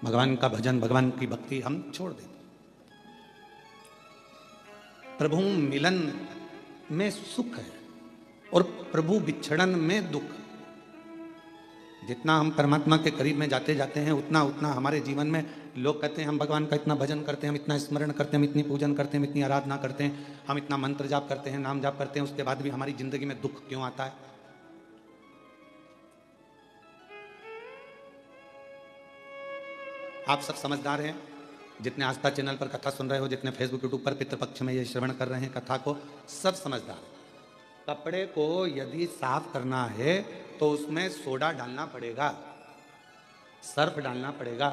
भगवान का भजन, भगवान की भक्ति हम छोड़ देते। प्रभु मिलन में सुख है और प्रभु बिछड़न में दुख। जितना हम परमात्मा के करीब में जाते जाते हैं उतना उतना हमारे जीवन में लोग कहते हैं हम भगवान का इतना भजन करते हैं, हम इतना स्मरण करते हैं, हम इतनी पूजन करते हैं, हम इतनी आराधना करते हैं, हम इतना मंत्र जाप करते हैं, नाम जाप करते हैं, उसके बाद भी हमारी जिंदगी में दुख क्यों आता है? आप सब समझदार हैं, जितने आस्था चैनल पर कथा सुन रहे हो, जितने फेसबुक यूट्यूब पर पितृपक्ष में ये श्रवण कर रहे हैं कथा को, सब समझदार है। कपड़े को यदि साफ करना है तो उसमें सोडा डालना पड़ेगा, सर्फ डालना पड़ेगा,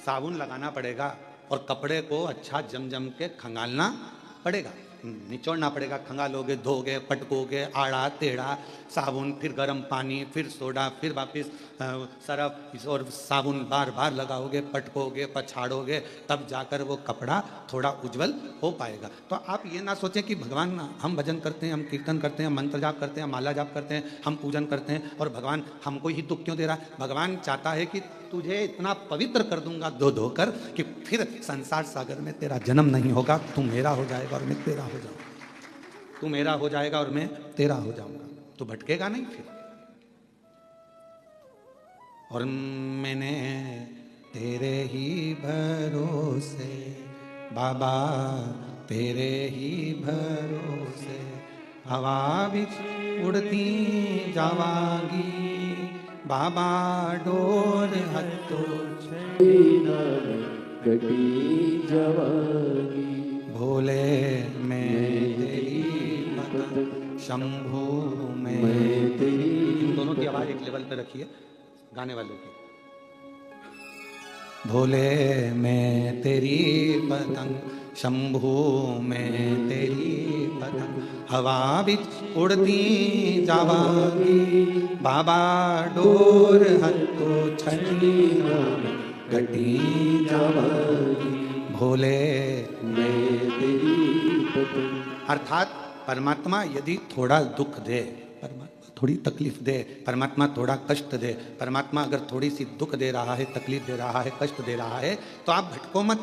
साबुन लगाना पड़ेगा और कपड़े को अच्छा जम जम के खंगालना पड़ेगा, निचोड़ना पड़ेगा। खंगालोगे, धोगे, पटकोगे, आड़ा टेढ़ा, साबुन, फिर गर्म पानी, फिर सोडा, फिर वापस सरफ और साबुन बार बार लगाओगे, पटकोगे, पछाड़ोगे, तब जाकर वो कपड़ा थोड़ा उज्जवल हो पाएगा। तो आप ये ना सोचें कि भगवान हम भजन करते हैं, हम कीर्तन करते हैं, हम मंत्र जाप करते हैं, माला जाप करते हैं, हम पूजन करते हैं और भगवान हमको ही दुख क्यों दे रहा है। भगवान चाहता है कि तुझे इतना पवित्र कर दूंगा धो धोकर कि फिर संसार सागर में तेरा जन्म नहीं होगा, तू मेरा हो जाएगा और मैं तेरा हो जाऊंगा, तू मेरा हो जाएगा और मैं तेरा हो जाऊंगा, तू भटकेगा नहीं फिर। और मैंने तेरे ही भरोसे बाबा, तेरे ही भरोसे हवा बिच उड़ती जावांगी बाबा, डोर हत्तो गटी जवागी भोले मैं तेरी भक्त, शंभू मैं तेरी। इन दोनों की आवाज एक लेवल पे रखिए गाने वालों की। भोले मैं तेरी पतंग, शंभू मैं तेरी पतंग, हवा बिच उड़ती जावागी बाबा, डोर हत्तो छठी गटी जावागी भोले मैं तेरी पतंग। अर्थात परमात्मा यदि थोड़ा दुख दे, परमात्मा थोड़ी तकलीफ दे, परमात्मा थोड़ा कष्ट दे, परमात्मा अगर थोड़ी सी दुख दे रहा है, तकलीफ दे रहा है, कष्ट दे रहा है, तो आप भटको मत।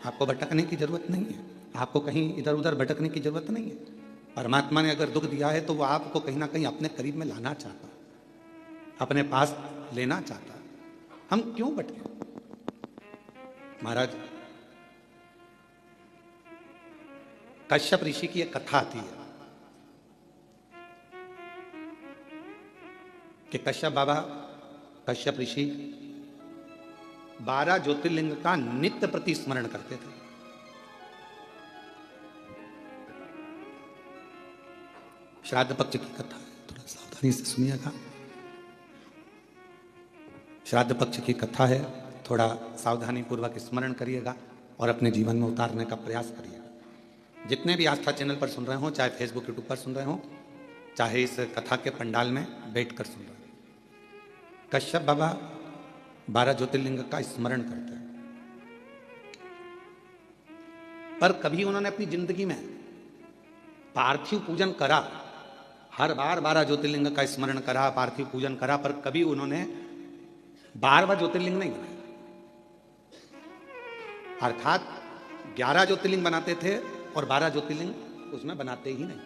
आपको भटकने की जरूरत नहीं है, आपको कहीं इधर उधर भटकने की जरूरत नहीं है। परमात्मा ने अगर दुख दिया है तो वो आपको कहीं ना कहीं अपने करीब में लाना चाहता, अपने पास लेना चाहता। हम क्यों भटके? महाराज कश्यप ऋषि की एक कथा आती है कि कश्यप बाबा, कश्यप ऋषि 12 ज्योतिर्लिंग का नित्य प्रति स्मरण करते थे। श्राद्ध पक्ष की कथा है, थोड़ा सावधानी से सुनिएगा। श्राद्ध पक्ष की कथा है, थोड़ा सावधानी पूर्वक स्मरण करिएगा और अपने जीवन में उतारने का प्रयास करिएगा। जितने भी आस्था चैनल पर सुन रहे हो, चाहे फेसबुक यूट्यूब पर सुन रहे हो, चाहे इस कथा के पंडाल में बैठकर सुन रहे हो, कश्यप बाबा 12 ज्योतिर्लिंग का स्मरण करते हैं। पर कभी उन्होंने अपनी जिंदगी में पार्थिव पूजन करा, हर बार 12 ज्योतिर्लिंग का स्मरण करा, पार्थिव पूजन करा, पर कभी उन्होंने 12वां ज्योतिर्लिंग नहीं बनाया। अर्थात 11 ज्योतिर्लिंग बनाते थे और 12 ज्योतिर्लिंग उसमें बनाते ही नहीं।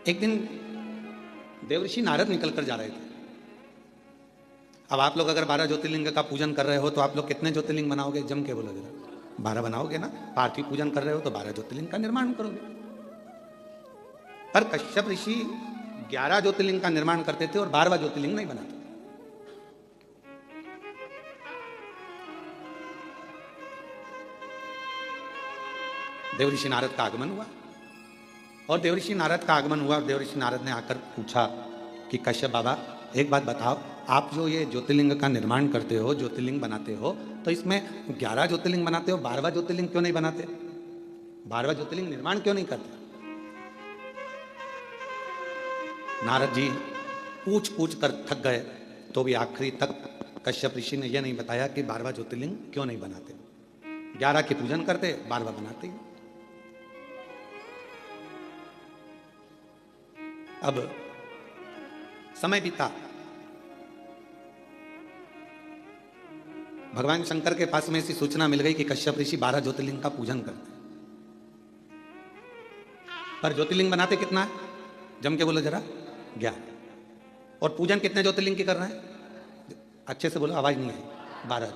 एक दिन देवर्षि नारद निकल कर जा रहे थे। अब आप लोग अगर 12 ज्योतिर्लिंग का पूजन कर रहे हो तो आप लोग कितने ज्योतिर्लिंग बनाओगे? जम के बोलोगे ना, 12 बनाओगे ना। पार्थिव पूजन कर रहे हो तो 12 ज्योतिर्लिंग का निर्माण करोगे। पर कश्यप ऋषि 11 ज्योतिर्लिंग का निर्माण करते थे और 12वां ज्योतिर्लिंग नहीं बनाते। देवर्षि नारद का आगमन हुआ और देवर्षि नारद का आगमन हुआ और देवर्षि नारद ने आकर पूछा कि कश्यप बाबा एक बात बताओ, आप जो ये ज्योतिर्लिंग का निर्माण करते हो, ज्योतिर्लिंग बनाते हो, तो इसमें 11 ज्योतिर्लिंग बनाते हो, 12वां ज्योतिर्लिंग क्यों नहीं बनाते? 12वां ज्योतिर्लिंग निर्माण क्यों नहीं करते? नारद जी पूछ पूछ कर थक गए, तो भी आखिरी तक कश्यप ऋषि ने यह नहीं बताया कि 12वां ज्योतिर्लिंग क्यों नहीं बनाते। 11 की पूजन करते, 12वां बनाते ही। अब समय बीता, भगवान शंकर के पास में ऐसी सूचना मिल गई कि कश्यप ऋषि 12 ज्योतिर्लिंग का पूजन करते हैं। पर ज्योतिर्लिंग बनाते कितना है? जम के बोलो जरा, 11। और पूजन कितने ज्योतिर्लिंग की कर रहे हैं? अच्छे से बोलो, आवाज नहीं आई। 12।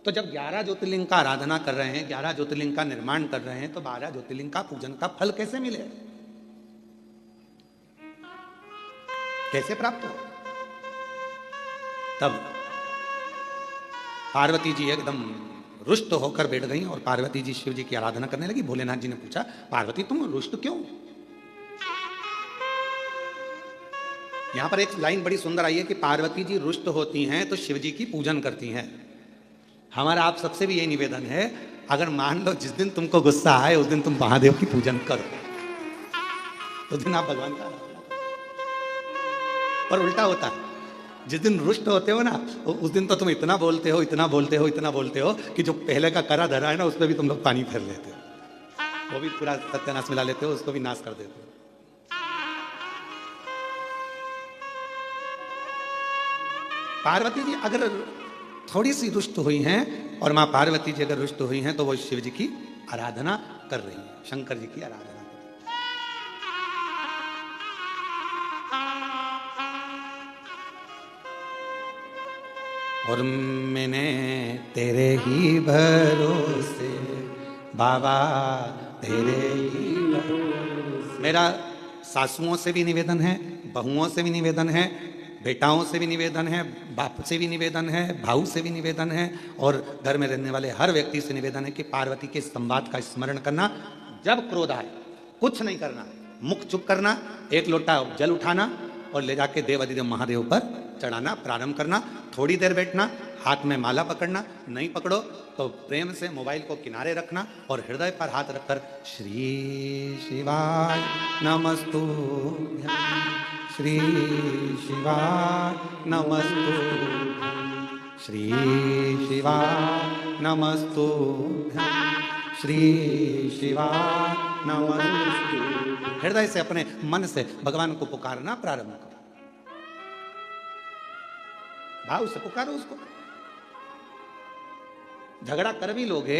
तो जब 11 ज्योतिर्लिंग का आराधना कर रहे हैं, 11 ज्योतिर्लिंग का निर्माण कर रहे हैं, तो 12 ज्योतिर्लिंग का पूजन का फल कैसे मिले, कैसे प्राप्त हो? तब पार्वती जी एकदम रुष्ट होकर बैठ गई और पार्वती जी शिव जी की आराधना करने लगी। भोलेनाथ जी ने पूछा, पार्वती तुम रुष्ट क्यों? यहां पर एक लाइन बड़ी सुंदर आई है कि पार्वती जी रुष्ट होती हैं तो शिव जी की पूजन करती हैं। हमारा आप सबसे भी यही निवेदन है, अगर मान लो जिस दिन तुमको गुस्सा आए उस दिन तुम महादेव की पूजन करो, उस दिन आप भगवान का आराधना करो। और उल्टा होता है, जिस दिन रुष्ट होते हो ना उस दिन तो तुम इतना बोलते हो, इतना बोलते हो, इतना बोलते हो कि जो पहले का करा धरा है ना उस पर भी तुम लोग पानी फेर लेते हो, वो भी पूरा सत्यानाश मिला लेते हो, उसको भी नाश कर देते हो। पार्वती जी अगर थोड़ी सी रुष्ट हुई हैं और मां पार्वती जी अगर रुष्ट हुई हैं तो वो शिव जी की आराधना कर रही हैं, शंकर जी की आराधना कर रही हैं। और मैंने तेरे ही भरोसे बाबा, तेरे ही भरोसे। मेरा सासुओं से भी निवेदन है, बहुओं से भी निवेदन है, बेटाओं से भी निवेदन है, बाप से भी निवेदन है, भाऊ से भी निवेदन है, और घर में रहने वाले हर व्यक्ति से निवेदन है कि पार्वती के संवाद का स्मरण करना। जब क्रोध आए कुछ नहीं करना, मुख चुप करना, एक लोटा जल उठाना और ले जाके देव अधिदेव महादेव पर चढ़ाना, प्रारंभ करना, थोड़ी देर बैठना, हाथ में माला पकड़ना, नहीं पकड़ो तो प्रेम से मोबाइल को किनारे रखना और हृदय पर हाथ रखकर श्री शिवाय नमस्तुभ्यं, श्री शिवाय नमस्तुभ्यं, श्री शिवाय नमस्तुभ्यं, श्री शिवाय नमस्तुभ्यं। हृदय से अपने मन से भगवान को पुकारना प्रारंभ करो, भाव से पुकारो उसको। झगड़ा कर भी लोगे,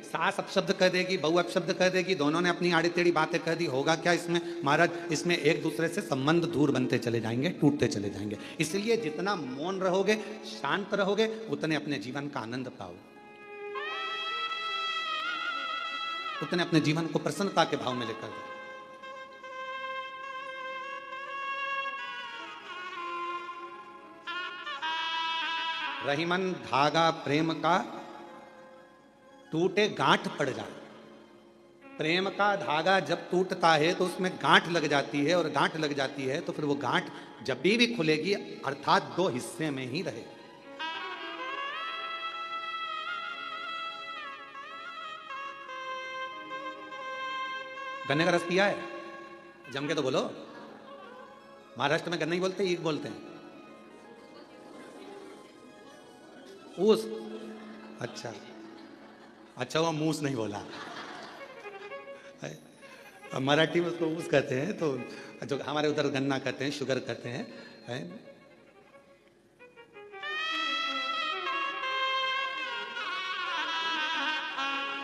सास अपशब्द कह देगी, बहू अपशब्द कह देगी, दोनों ने अपनी आड़ी टेढ़ी बातें कह दी, होगा क्या इसमें महाराज? इसमें एक दूसरे से संबंध दूर बनते चले जाएंगे, टूटते चले जाएंगे। इसलिए जितना मौन रहोगे, शांत रहोगे, उतने अपने जीवन का आनंद पाओगे, उतने अपने जीवन को प्रसन्नता के भाव में लेकर। रहीमन धागा प्रेम का टूटे गांठ पड़ जाए। प्रेम का धागा जब टूटता है तो उसमें गांठ लग जाती है, और गांठ लग जाती है तो फिर वो गांठ जब भी खुलेगी अर्थात 2 हिस्से में ही रहे। गन्ने का रस पिया है? जम के तो बोलो। महाराष्ट्र में गन्ना ही बोलते हैं, ईख बोलते हैं। ऊस? अच्छा अच्छा, वो मूस नहीं बोला, मराठी में उसको ऊस कहते हैं, तो जो हमारे उधर गन्ना कहते हैं, शुगर कहते हैं, है?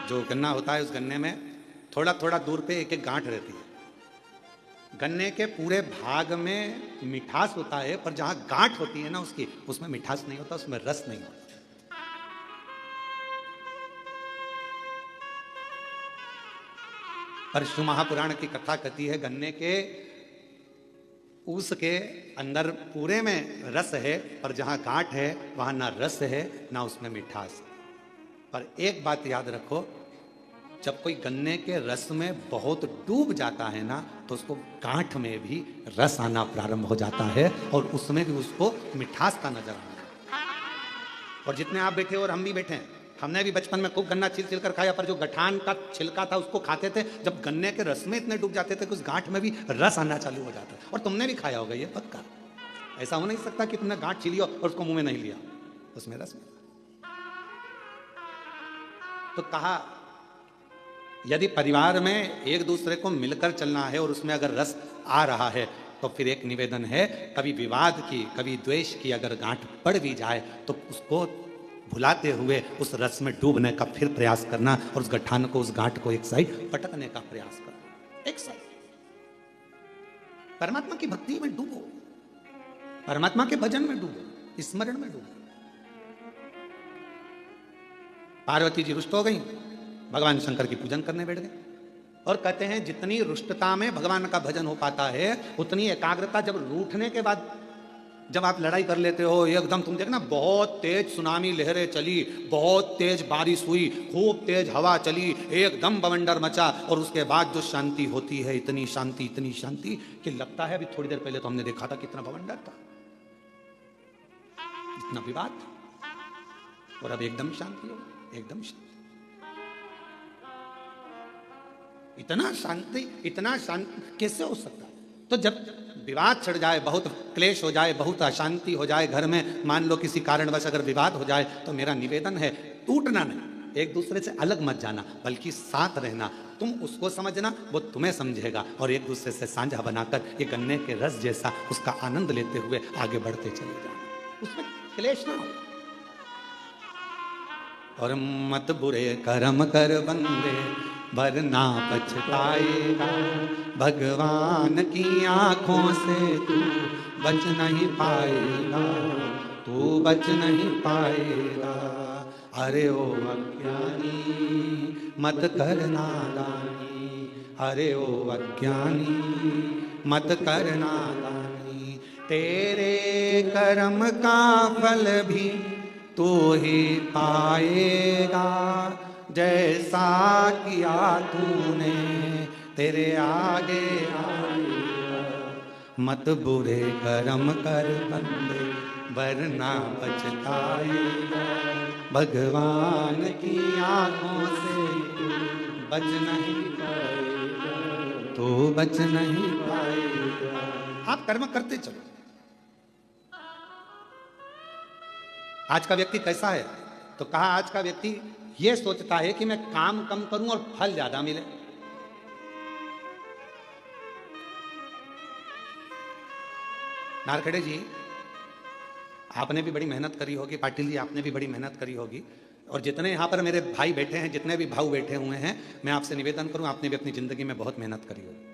जो गन्ना होता है उस गन्ने में थोड़ा थोड़ा दूर पे एक एक गांठ रहती है। गन्ने के पूरे भाग में मिठास होता है, पर जहां गांठ होती है ना उसकी, उसमें मिठास नहीं होता, उसमें रस नहीं होता। पर शिव महापुराण की कथा कहती है गन्ने के ऊस के अंदर पूरे में रस है, पर जहां गांठ है वहां ना रस है ना उसमें मिठास। पर एक बात याद रखो, जब कोई गन्ने के रस में बहुत डूब जाता है ना तो उसको गांठ में भी रस आना प्रारंभ हो जाता है, और उसमें भी उसको मिठास का नजर आना। और जितने आप बैठे और हम भी बैठे हैं, हमने भी बचपन में खूब गन्ना छिल छिल कर खाया, पर जो गठान का छिलका था उसको खाते थे, जब गन्ने के रस में इतने डूब जाते थे कि उस गांठ में भी रस आना चालू हो जाता है। और तुमने भी खाया होगा ये पक्का, ऐसा हो नहीं सकता कि तुमने गांठ छिली और उसको मुंह में नहीं लिया, उसमें रस में। तो कहा यदि परिवार में एक दूसरे को मिलकर चलना है और उसमें अगर रस आ रहा है तो फिर एक निवेदन है, कभी विवाद की, कभी द्वेष की अगर गांठ पड़ भी जाए तो उसको भुलाते हुए उस रस में डूबने का फिर प्रयास करना, और उस गठान को, उस गांठ को एक साइड पटकने का प्रयास करना, एक साइड। परमात्मा की भक्ति में डूबो, परमात्मा के भजन में डूबो, स्मरण में डूबो। पार्वती जी रुष्ट हो गई, भगवान शंकर की पूजन करने बैठ गए, और कहते हैं जितनी रुष्टता में भगवान का भजन हो पाता है उतनी एकाग्रता जब रूठने के बाद, जब आप लड़ाई कर लेते हो एकदम, तुम देखना बहुत तेज सुनामी लहरें चली, बहुत तेज बारिश हुई, खूब तेज हवा चली, एकदम बवंडर मचा, और उसके बाद जो शांति होती है, इतनी शांति कि लगता है अभी थोड़ी देर पहले तो हमने देखा था कितना बवंडर था, इतना विवाद था, और अब एकदम शांति हो, एकदम शांति। इतना शांति कैसे हो सकता? तो जब विवाद छिड़ जाए, बहुत क्लेश हो जाए, बहुत अशांति हो जाए घर में, मान लो किसी कारणवश अगर विवाद हो जाए, तो मेरा निवेदन है टूटना नहीं, एक दूसरे से अलग मत जाना, बल्कि साथ रहना। तुम उसको समझना, वो तुम्हें समझेगा, और एक दूसरे से साझा बनाकर ये गन्ने के रस जैसा उसका आनंद लेते हुए आगे बढ़ते चले जाना, उसमें क्लेश ना हो। और मत बुरे कर्म कर बंदे वरना पछताएगा, भगवान की आंखों से तू बच नहीं पाएगा, तू बच नहीं पाएगा। अरे ओ अज्ञानी मत कर नादानी, अरे ओ अज्ञानी मत कर नादानी, तेरे कर्म का फल भी तू ही पाएगा, जैसा किया तूने तेरे आगे आएगा। मत बुरे कर्म कर बंदे वरना पछताएगा, भगवान की आंखों से तू बच नहीं पाएगा, तू बच नहीं पाएगा। आप कर्म करते चलो। आज का व्यक्ति कैसा है? तो कहा आज का व्यक्ति यह सोचता है कि मैं काम कम करूं और फल ज्यादा मिले। नारखेड़े जी, आपने भी बड़ी मेहनत करी होगी, पाटिल जी आपने भी बड़ी मेहनत करी होगी, और जितने यहां पर मेरे भाई बैठे हैं, जितने भी भाऊ बैठे हुए हैं, मैं आपसे निवेदन करूं, आपने भी अपनी जिंदगी में बहुत मेहनत करी होगी।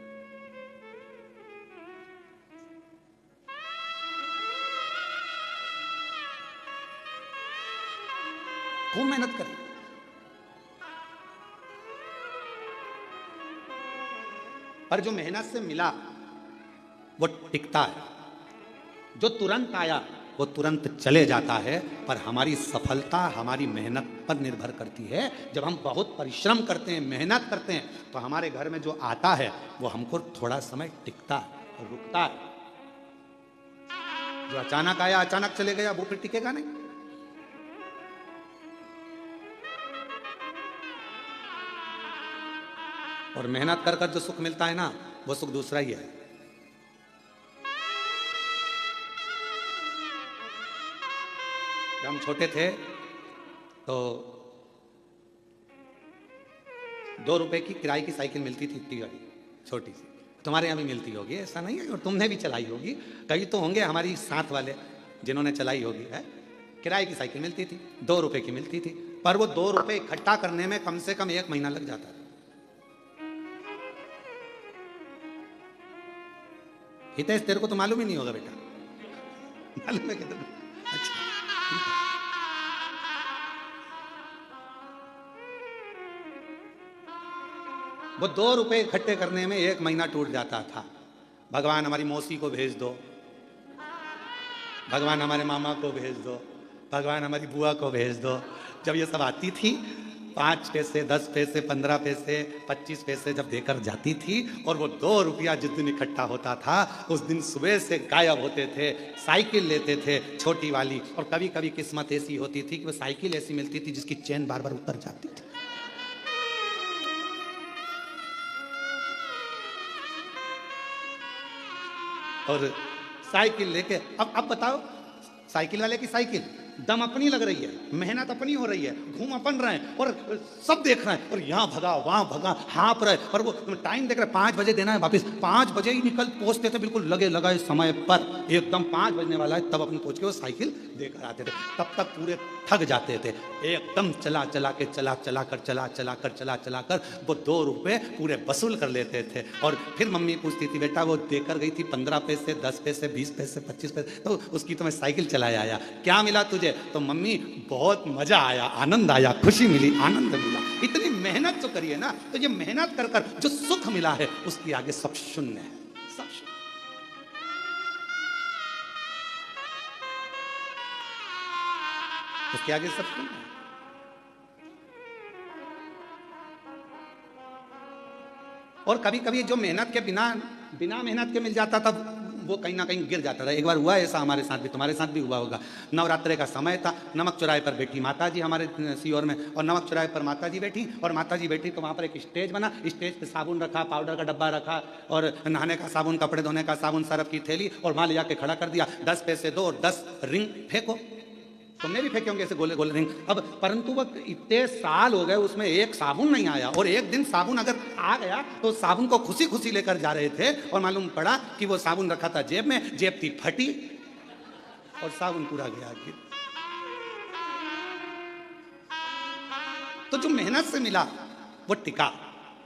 खूब मेहनत करी, पर जो मेहनत से मिला वो टिकता है, जो तुरंत आया वो तुरंत चले जाता है। पर हमारी सफलता हमारी मेहनत पर निर्भर करती है। जब हम बहुत परिश्रम करते हैं, मेहनत करते हैं, तो हमारे घर में जो आता है वो हमको थोड़ा समय टिकता है, रुकता है। जो अचानक आया अचानक चले गया वो फिर टिकेगा नहीं। और मेहनत कर कर जो सुख मिलता है ना, वो सुख दूसरा ही है। जब हम छोटे थे तो 2 रुपए की किराए की साइकिल मिलती थी, इतनी गाड़ी छोटी सी। तुम्हारे यहाँ भी मिलती होगी, ऐसा नहीं है, और तुमने भी चलाई होगी। कई तो होंगे हमारी साथ वाले जिन्होंने चलाई होगी। है किराए की साइकिल मिलती थी, 2 रुपए की मिलती थी, पर वो 2 रुपए इकट्ठा करने में कम से कम 1 महीना लग जाता था। हितेश, तेरे को तो मालूम ही नहीं होगा बेटा, मालूम है कितना? अच्छा, वो 2 रुपए इकट्ठे करने में 1 महीना टूट जाता था। भगवान हमारी मौसी को भेज दो, भगवान हमारे मामा को भेज दो, भगवान हमारी बुआ को भेज दो। जब ये सब आती थी, 5 पैसे, 10 पैसे, 15 पैसे, 25 पैसे जब देकर जाती थी, और वो 2 रुपया जिस दिन इकट्ठा होता था, उस दिन सुबह से गायब होते थे। साइकिल लेते थे छोटी वाली, और कभी कभी किस्मत ऐसी होती थी कि वो साइकिल ऐसी मिलती थी जिसकी चेन बार बार उतर जाती थी। और साइकिल लेके, अब बताओ, साइकिल वाले की साइकिल दम अपनी लग रही है, मेहनत अपनी हो रही है, घूम अपन रहे हैं और सब देख रहे हैं और यहाँ भगा वहाँ भगा, हाँप रहे, और वो टाइम देख रहे, 5 बजे देना है वापस, 5 बजे ही निकल पहुंचते थे बिल्कुल लगे लगाए समय पर, एकदम 5 बजने वाला है तब अपन पहुंच के वो साइकिल देकर आते थे। तब तक पूरे थक जाते थे, एकदम चला कर वो 2 रुपए पूरे वसूल कर लेते थे। और फिर मम्मी पूछती थी, बेटा वो देकर गई थी 15 पैसे, 10 पैसे, 20 पैसे, 25 पैसे, तो उसकी तो मैं साइकिल चलाया आया, क्या मिला तुझे? तो मम्मी बहुत मजा आया, आनंद आया, खुशी मिली, आनंद मिला। इतनी मेहनत जो करी है ना, तो ये मेहनत कर कर जो सुख मिला है उसके आगे सब शून्य है, सब शून्य। उसके आगे सब शून्य है। और कभी कभी जो मेहनत के बिना मेहनत के मिल जाता तब वो कहीं ना कहीं गिर जाता था। एक बार हुआ ऐसा हमारे साथ भी, तुम्हारे साथ भी हुआ होगा। नवरात्रे का समय था, नमक चौराहे पर बैठी माता जी हमारे सीहोर में, और नमक चौराहे पर माता जी बैठी, और माता जी बैठी तो वहाँ पर एक स्टेज बना, स्टेज पे साबुन रखा, पाउडर का डब्बा रखा, और नहाने का साबुन, कपड़े धोने का साबुन, सरफ की थैली, और वहाँ ले जाके खड़ा कर दिया, 10 पैसे दो और 10 रिंग फेंको। तुमने भी फेंके होंगे ऐसे गोले गोले रिंग। अब परंतु वो इतने साल हो गए उसमें एक साबुन नहीं आया, और एक दिन साबुन अगर आ गया तो साबुन को खुशी खुशी लेकर जा रहे थे, और मालूम पड़ा कि वो साबुन रखा था जेब में, जेब थी फटी और साबुन पूरा गया। तो जो मेहनत से मिला वो टिका,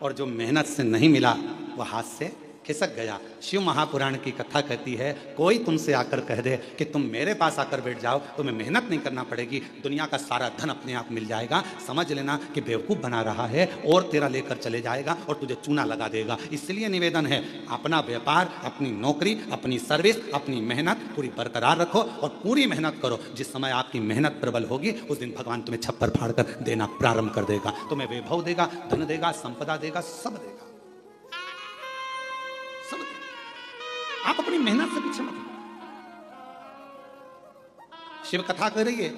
और जो मेहनत से नहीं मिला वो हाथ से खिसक गया। शिव महापुराण की कथा कहती है, कोई तुमसे आकर कह दे कि तुम मेरे पास आकर बैठ जाओ, तुम्हें मेहनत नहीं करना पड़ेगी, दुनिया का सारा धन अपने आप मिल जाएगा, समझ लेना कि बेवकूफ़ बना रहा है और तेरा लेकर चले जाएगा और तुझे चूना लगा देगा। इसलिए निवेदन है, अपना व्यापार, अपनी नौकरी, अपनी सर्विस, अपनी मेहनत पूरी बरकरार रखो और पूरी मेहनत करो। जिस समय आपकी मेहनत प्रबल होगी उस दिन भगवान तुम्हें छप्पर फाड़ कर देना प्रारंभ कर देगा, तुम्हें वैभव देगा, धन देगा, संपदा देगा, सब देगा, सब देगा। आप अपनी मेहनत से पीछे मत। शिव कथा कह रही है,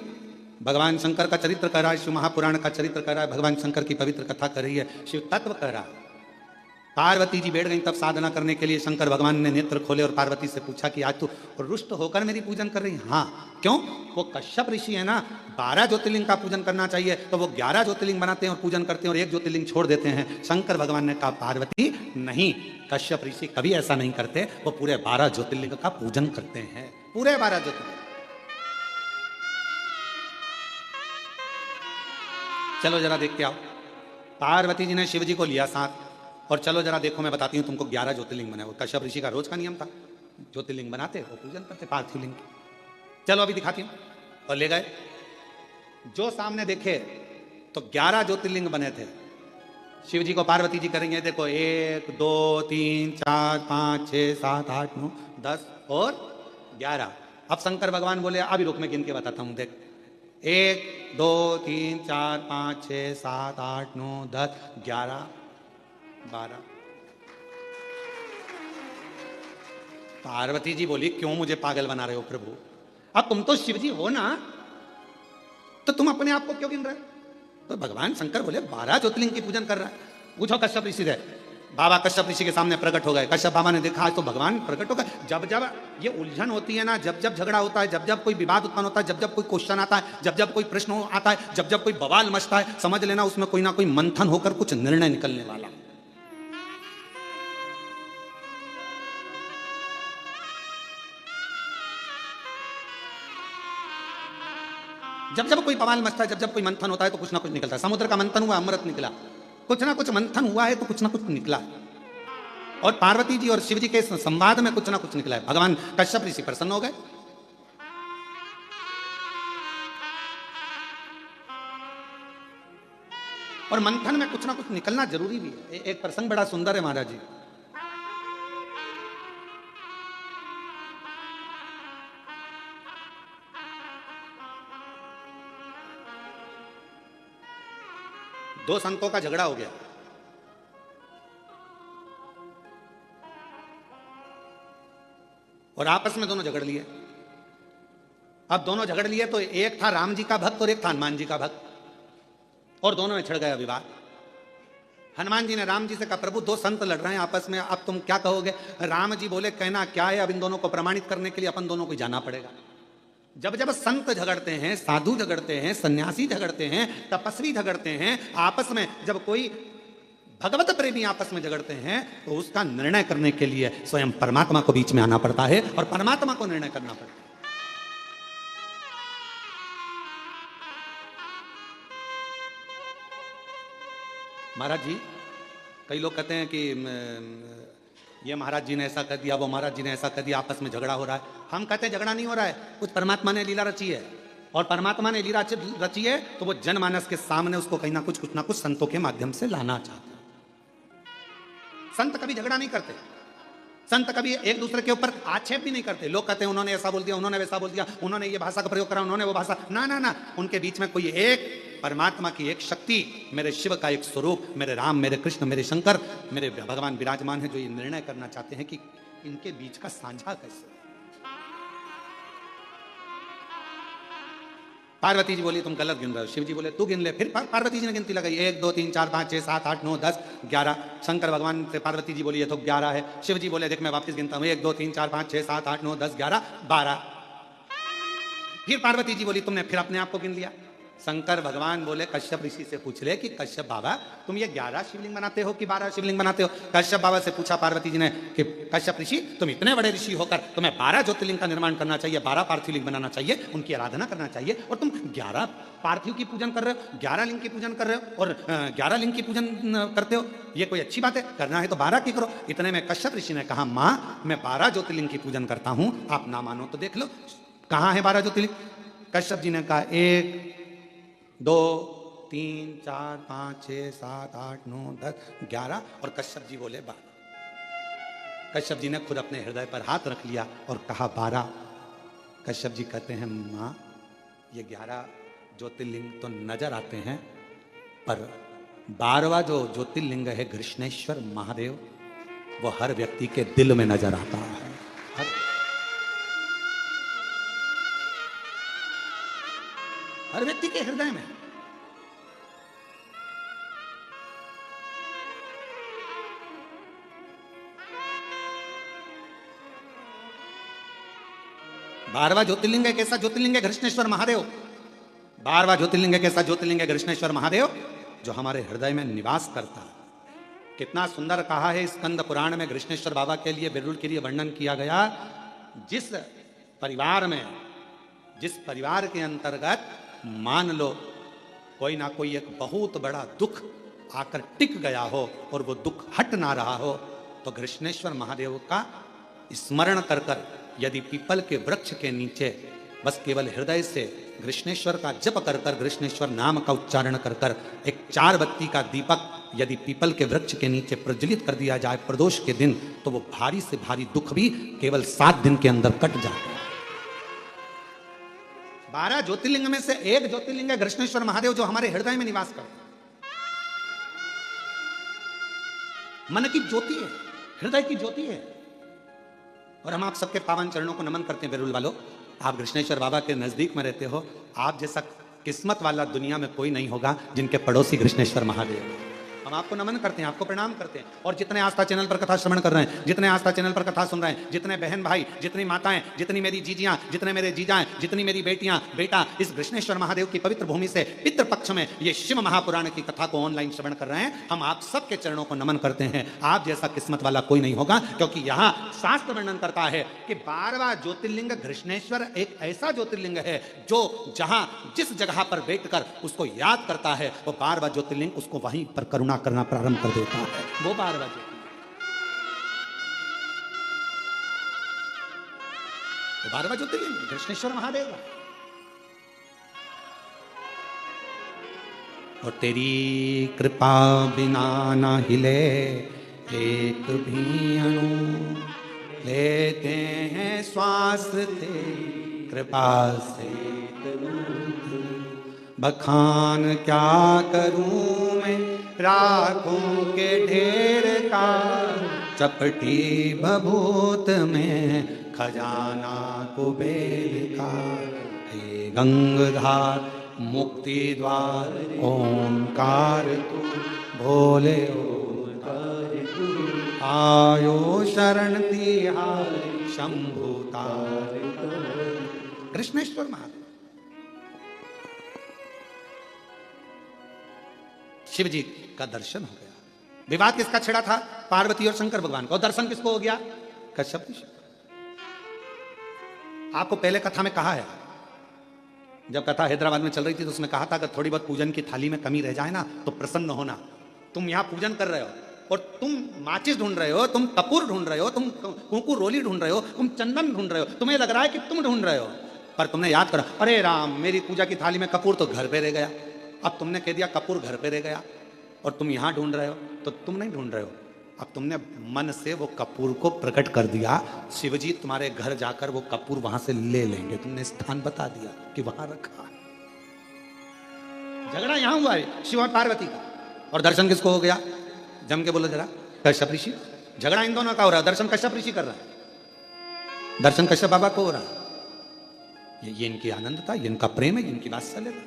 भगवान शंकर का चरित्र कह रहा है, शिव महापुराण का चरित्र कह रहा है, भगवान शंकर की पवित्र कथा कर रही है, शिव तत्व कह रहा है। पार्वती जी बैठ गई तब साधना करने के लिए, शंकर भगवान ने नेत्र खोले और पार्वती से पूछा कि आज तू रुष्ट होकर मेरी पूजन कर रही है? हाँ, क्यों? वो कश्यप ऋषि है ना, 12 ज्योतिर्लिंग का पूजन करना चाहिए, तो वो 11 ज्योतिर्लिंग बनाते हैं और पूजन करते हैं, और 1 ज्योतिर्लिंग छोड़ देते हैं। शंकर भगवान ने कहा, पार्वती नहीं, कश्यप ऋषि कभी ऐसा नहीं करते, वो पूरे 12 ज्योतिर्लिंग का पूजन करते हैं, पूरे 12 ज्योतिर्लिंग। चलो जरा देख के आओ। पार्वती जी ने शिव जी को लिया साथ, और चलो जरा देखो, मैं बताती हूँ तुमको 11 ज्योतिर्लिंग बने। वो कश्यप ऋषि का रोज का नियम था, ज्योतिर्लिंग बनाते वो पूजन करते पार्थिव लिंग। चलो अभी दिखाती हूँ। और ले गए, जो सामने देखे तो 11 ज्योतिर्लिंग बने थे। शिव जी को पार्वती जी करेंगे, देखो 1 2 3 4 5 6 7 8 9 10 और 11। अब शंकर भगवान बोले, अभी रुक मैं गिन के बताता हूँ, देख 1 2 3 4 5 6 7 8 9 10 11 12। पार्वती जी बोली, क्यों मुझे पागल बना रहे हो प्रभु? अब तुम तो शिव जी हो ना, तो तुम अपने आप को क्यों गिन रहे हो? तो भगवान शंकर बोले, 12 ज्योतिर्लिंग की पूजन कर रहा है। पूछो कश्यप ऋषि से। बाबा कश्यप ऋषि के सामने प्रकट हो गए। कश्यप बाबा ने देखा, आज तो भगवान प्रकट हो गए। जब जब ये उलझन होती है ना, जब जब झगड़ा होता है, जब जब कोई विवाद उत्पन्न होता है, जब जब कोई क्वेश्चन आता है, जब जब कोई प्रश्न आता है, जब जब कोई बवाल मचता है, समझ लेना उसमें कोई ना कोई मंथन होकर कुछ निर्णय निकलने वाला। जब जब कोई बवाल मचता है, जब जब कोई मंथन होता है तो कुछ ना कुछ निकलता है। समुद्र का मंथन हुआ, अमृत निकला, कुछ ना कुछ मंथन हुआ है तो कुछ ना कुछ निकला। और पार्वती जी और शिव जी के संवाद में कुछ ना कुछ निकला है। भगवान कश्यप ऋषि प्रसन्न हो गए। और मंथन में कुछ ना कुछ निकलना जरूरी भी है। एक प्रसंग बड़ा सुंदर है महाराज जी। दो संतों का झगड़ा हो गया। और आपस में दोनों झगड़ लिए। अब दोनों झगड़ लिए तो एक था राम जी का भक्त और एक था हनुमान जी का भक्त, और दोनों में छिड़ गया विवाद। हनुमान जी ने राम जी से कहा, प्रभु दो संत लड़ रहे हैं आपस में, अब तुम क्या कहोगे? राम जी बोले, कहना क्या है, अब इन दोनों को प्रमाणित करने के लिए अपन दोनों को जाना पड़ेगा। जब जब संत झगड़ते हैं, साधु झगड़ते हैं, सन्यासी झगड़ते हैं, तपस्वी झगड़ते हैं आपस में, जब कोई भगवत प्रेमी आपस में झगड़ते हैं, तो उसका निर्णय करने के लिए स्वयं परमात्मा को बीच में आना पड़ता है और परमात्मा को निर्णय करना पड़ता है। महाराज जी, कई लोग कहते हैं कि ये महाराज जी ने ऐसा कर दिया, वो महाराज जी ने ऐसा कर दिया, आपस में झगड़ा हो रहा है। हम कहते हैं झगड़ा नहीं हो रहा है, कुछ परमात्मा ने लीला रची है, और परमात्मा ने लीला रची है तो वो जनमानस के सामने उसको कहीं ना कुछ संतों के माध्यम से लाना चाहते हैं। संत कभी झगड़ा नहीं करते, संत कभी एक दूसरे के ऊपर आक्षेप भी नहीं करते। लोग कहते हैं उन्होंने ऐसा बोल दिया, उन्होंने वैसा बोल दिया, उन्होंने ये भाषा का प्रयोग करा, उन्होंने वो भाषा, ना ना ना, उनके बीच में कोई एक परमात्मा की एक शक्ति, मेरे शिव का एक स्वरूप, मेरे राम, मेरे कृष्ण, मेरे शंकर, मेरे भगवान विराजमान है, जो ये निर्णय करना चाहते हैं कि इनके बीच का साझा कैसे। पार्वती जी बोली तुम गलत गिन रहे हो, शिव जी बोले तू गिन ले। फिर पार्वती जी ने गिनती लगाई, 1 2 3 4 5 6 7 8 9 10 11। शंकर भगवान से पार्वती जी बोली ये तो 11 है। शिव जी बोले देख मैं वापस गिनता हूं, 1 2 3 4 5 6 7 8 9 10 11 12। फिर पार्वती जी बोली तुमने फिर अपने आप को गिन लिया। शंकर भगवान बोले कश्यप ऋषि से पूछ ले कि कश्यप बाबा तुम ये 11 शिवलिंग बनाते हो कि 12 शिवलिंग बनाते हो। कश्यप बाबा से पूछा पार्वती जी ने कि कश्यप ऋषि तुम इतने बड़े ऋषि होकर तुम्हें 12 ज्योतिर्लिंग का निर्माण करना चाहिए, 12 पार्थिव लिंग बनाना चाहिए, उनकी आराधना करना चाहिए, और तुम 11 पार्थिव की पूजन कर रहे हो, 11 लिंग की पूजन कर रहे हो और 11 लिंग की पूजन करते हो, ये कोई अच्छी बात है? करना है तो 12 की करो। इतने में कश्यप ऋषि ने कहा माँ मैं 12 ज्योतिर्लिंग की पूजन करता हूं, आप ना मानो तो देख लो कहां है 12 ज्योतिर्लिंग। कश्यप जी ने कहा 1 2 3 4 5 6 7 8 9 10 11 और कश्यप जी बोले 12। कश्यप जी ने खुद अपने हृदय पर हाथ रख लिया और कहा 12। कश्यप जी कहते हैं माँ ये 11 ज्योतिर्लिंग तो नजर आते हैं, पर 12वां जो ज्योतिर्लिंग है कृष्णेश्वर महादेव, वो हर व्यक्ति के दिल में नजर आता है। हर व्यक्ति के हृदय में। बारहवां ज्योतिर्लिंग है कैसा ज्योतिर्लिंग है कृष्णेश्वर महादेव। 12वां ज्योतिर्लिंग है कैसा ज्योतिर्लिंग है कृष्णेश्वर महादेव, जो हमारे हृदय में निवास करता है। कितना सुंदर कहा है स्कंद पुराण में कृष्णेश्वर बाबा के लिए बिरुल के लिए वर्णन किया गया। जिस परिवार के अंतर्गत मान लो कोई ना कोई एक बहुत बड़ा दुख आकर टिक गया हो और वो दुख हट ना रहा हो, तो कृष्णेश्वर महादेव का स्मरण कर कर यदि पीपल के वृक्ष के नीचे बस केवल हृदय से कृष्णेश्वर का जप कर कर, कृष्णेश्वर नाम का उच्चारण कर कर, एक 4 बत्ती का दीपक यदि पीपल के वृक्ष के नीचे प्रज्वलित कर दिया जाए प्रदोष के दिन, तो वो भारी से भारी दुख भी केवल 7 दिन के अंदर कट जाता है। 12 ज्योतिर्लिंग में से एक ज्योतिर्लिंग है कृष्णेश्वर महादेव, जो हमारे हृदय में निवास करते हैं। मन की ज्योति है, हृदय की ज्योति है। और हम आप सबके पावन चरणों को नमन करते हैं। बिरुल वालों, आप कृष्णेश्वर बाबा के नजदीक में रहते हो, आप जैसा किस्मत वाला दुनिया में कोई नहीं होगा जिनके पड़ोसी कृष्णेश्वर महादेव। हम आपको नमन करते हैं, आपको प्रणाम करते हैं। और जितने आस्था चैनल पर कथा श्रवण कर रहे हैं, जितने आस्था चैनल पर कथा सुन रहे हैं, जितने बहन भाई, जितनी माताएं, जितनी मेरी जीजियां, जितने मेरे जीजाएं, जितनी मेरी बेटियां बेटा इस कृष्णेश्वर महादेव की पवित्र भूमि से पितृ पक्ष में ये शिव महापुराण की कथा को ऑनलाइन श्रवण कर रहे हैं, हम आप सबके चरणों को नमन करते हैं। आप जैसा किस्मत वाला कोई नहीं होगा, क्योंकि यहाँ शास्त्र वर्णन करता है कि 12वां ज्योतिर्लिंग कृष्णेश्वर एक ऐसा ज्योतिर्लिंग है जो जहां जिस जगह पर बैठकर उसको याद करता है, वो 12वां ज्योतिर्लिंग उसको वहीं पर करुणा करना प्रारंभ कर देता है। वो 12वां ज्योतिर्लिंग, वो 12वां ज्योतिर्लिंग कृष्णेश्वर महादेव। और तेरी कृपा बिना ना हिले एक भी अणु, लेते हैं श्वास तेरी कृपा से। बखान क्या करूं मैं राखों के ढेर का, चपटी भभूत में खजाना कुबेर का। हे गंगाधार मुक्ति द्वार ओंकार तू, भोले ओंकार तू। आयो शरण तिहारी शंभु तार, कृष्णेश्वर महादेव। शिव जी का दर्शन हो गया। विवाद किसका छिड़ा था? पार्वती और शंकर भगवान का। और दर्शन किसको हो गया? कश्यप ऋषि। आपको पहले कथा में कहा है, जब कथा हैदराबाद में चल रही थी तो उसमें कहा था अगर थोड़ी बहुत पूजन की थाली में कमी रह जाए ना तो प्रसन्न होना। तुम यहां पूजन कर रहे हो और तुम माचिस ढूंढ रहे हो, तुम कपूर ढूंढ रहे हो, तुम कुंकू रोली ढूंढ रहे हो, तुम चंदन ढूंढ रहे हो, तुम्हें लग रहा है कि तुम ढूंढ रहे हो, पर तुमने याद करा अरे राम मेरी पूजा की थाली में कपूर तो घर पे रह गया। अब तुमने कह दिया कपूर घर पे रह गया और तुम यहां ढूंढ रहे हो, तो तुम नहीं ढूंढ रहे हो, अब तुमने मन से वो कपूर को प्रकट कर दिया। शिवजी तुम्हारे घर जाकर वो कपूर वहां से ले लेंगे। तुमने स्थान बता दिया कि वहां रखा है। झगड़ा यहां हुआ है शिव और पार्वती का। और दर्शन किसको हो गया? जम के बोलो जरा। कश्यप ऋषि। झगड़ा इन दोनों का हो रहा है, दर्शन कश्यप ऋषि कर रहा है। दर्शन कश्यप बाबा को हो रहा है। ये इनकी आनंद था, ये इनका प्रेम है, ये इनकी वात्सल्य था।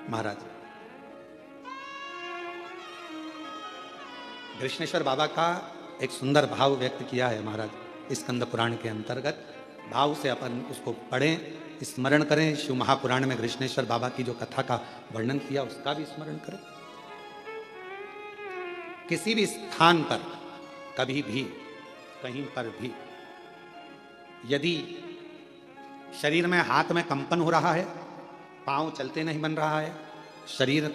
महाराज कृष्णेश्वर बाबा का एक सुंदर भाव व्यक्त किया है महाराज स्कंद पुराण के अंतर्गत। भाव से अपन उसको पढ़ें, स्मरण करें। शिव महापुराण में कृष्णेश्वर बाबा की जो कथा का वर्णन किया उसका भी स्मरण करें। किसी भी स्थान पर कभी भी कहीं पर भी यदि शरीर में हाथ में कंपन हो रहा है, पांव चलते नहीं बन रहा है, शरीर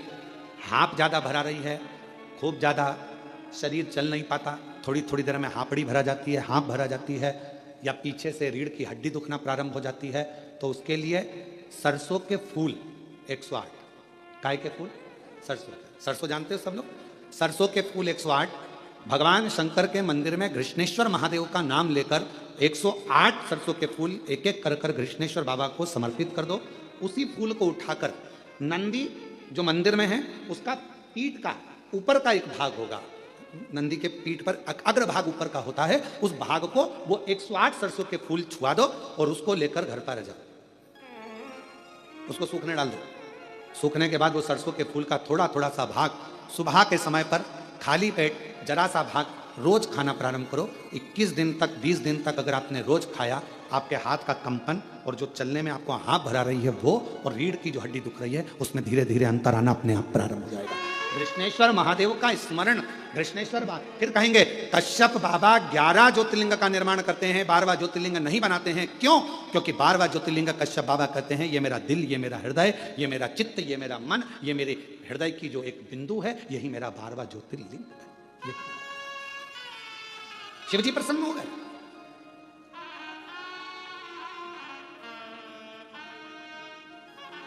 हाँप ज्यादा भरा रही है, खूब ज्यादा शरीर चल नहीं पाता, थोड़ी थोड़ी देर में हाँपड़ी भरा जाती है, हाँप भरा जाती है, या पीछे से रीढ़ की हड्डी दुखना प्रारंभ हो जाती है, तो उसके लिए सरसों के फूल 108। काय के फूल? सरसों जानते हो सब लोग? सरसों के फूल 108 भगवान शंकर के मंदिर में कृष्णेश्वर महादेव का नाम लेकर 108 सरसों के फूल एक एक कर कर कृष्णेश्वर बाबा को समर्पित कर दो। उसी फूल को उठाकर नंदी जो मंदिर में है उसका पीठ का ऊपर का एक भाग होगा, नंदी के पीठ पर अग्र भाग ऊपर का होता है, उस भाग को वो 108 सरसों के फूल छुआ दो और उसको लेकर घर पर जाओ, उसको सूखने डाल दो। सूखने के बाद वो सरसों के फूल का थोड़ा थोड़ा सा भाग सुबह के समय पर खाली पेट जरा सा भाग रोज खाना प्रारंभ करो। 21 दिन तक 20 दिन तक अगर आपने रोज खाया, आपके हाथ का कंपन और जो चलने में आपको हाँप भरा रही है वो, और रीढ़ की जो हड्डी दुख रही है उसमें धीरे धीरे अंतर आना अपने आप प्रारंभ हो जाएगा। कृष्णेश्वर महादेव का स्मरण, कृष्णेश्वर बाबा फिर कहेंगे कश्यप बाबा 11 ज्योतिर्लिंग का निर्माण करते हैं, 12वां ज्योतिर्लिंग नहीं बनाते हैं। क्यों? क्योंकि 12वां ज्योतिर्लिंग कश्यप बाबा कहते हैं ये मेरा दिल, ये मेरा हृदय, ये मेरा चित्त, ये मेरा मन, ये मेरे हृदय की जो एक बिंदु है, यही मेरा 12वां ज्योतिर्लिंग है। शिवजी प्रसन्न हो गए।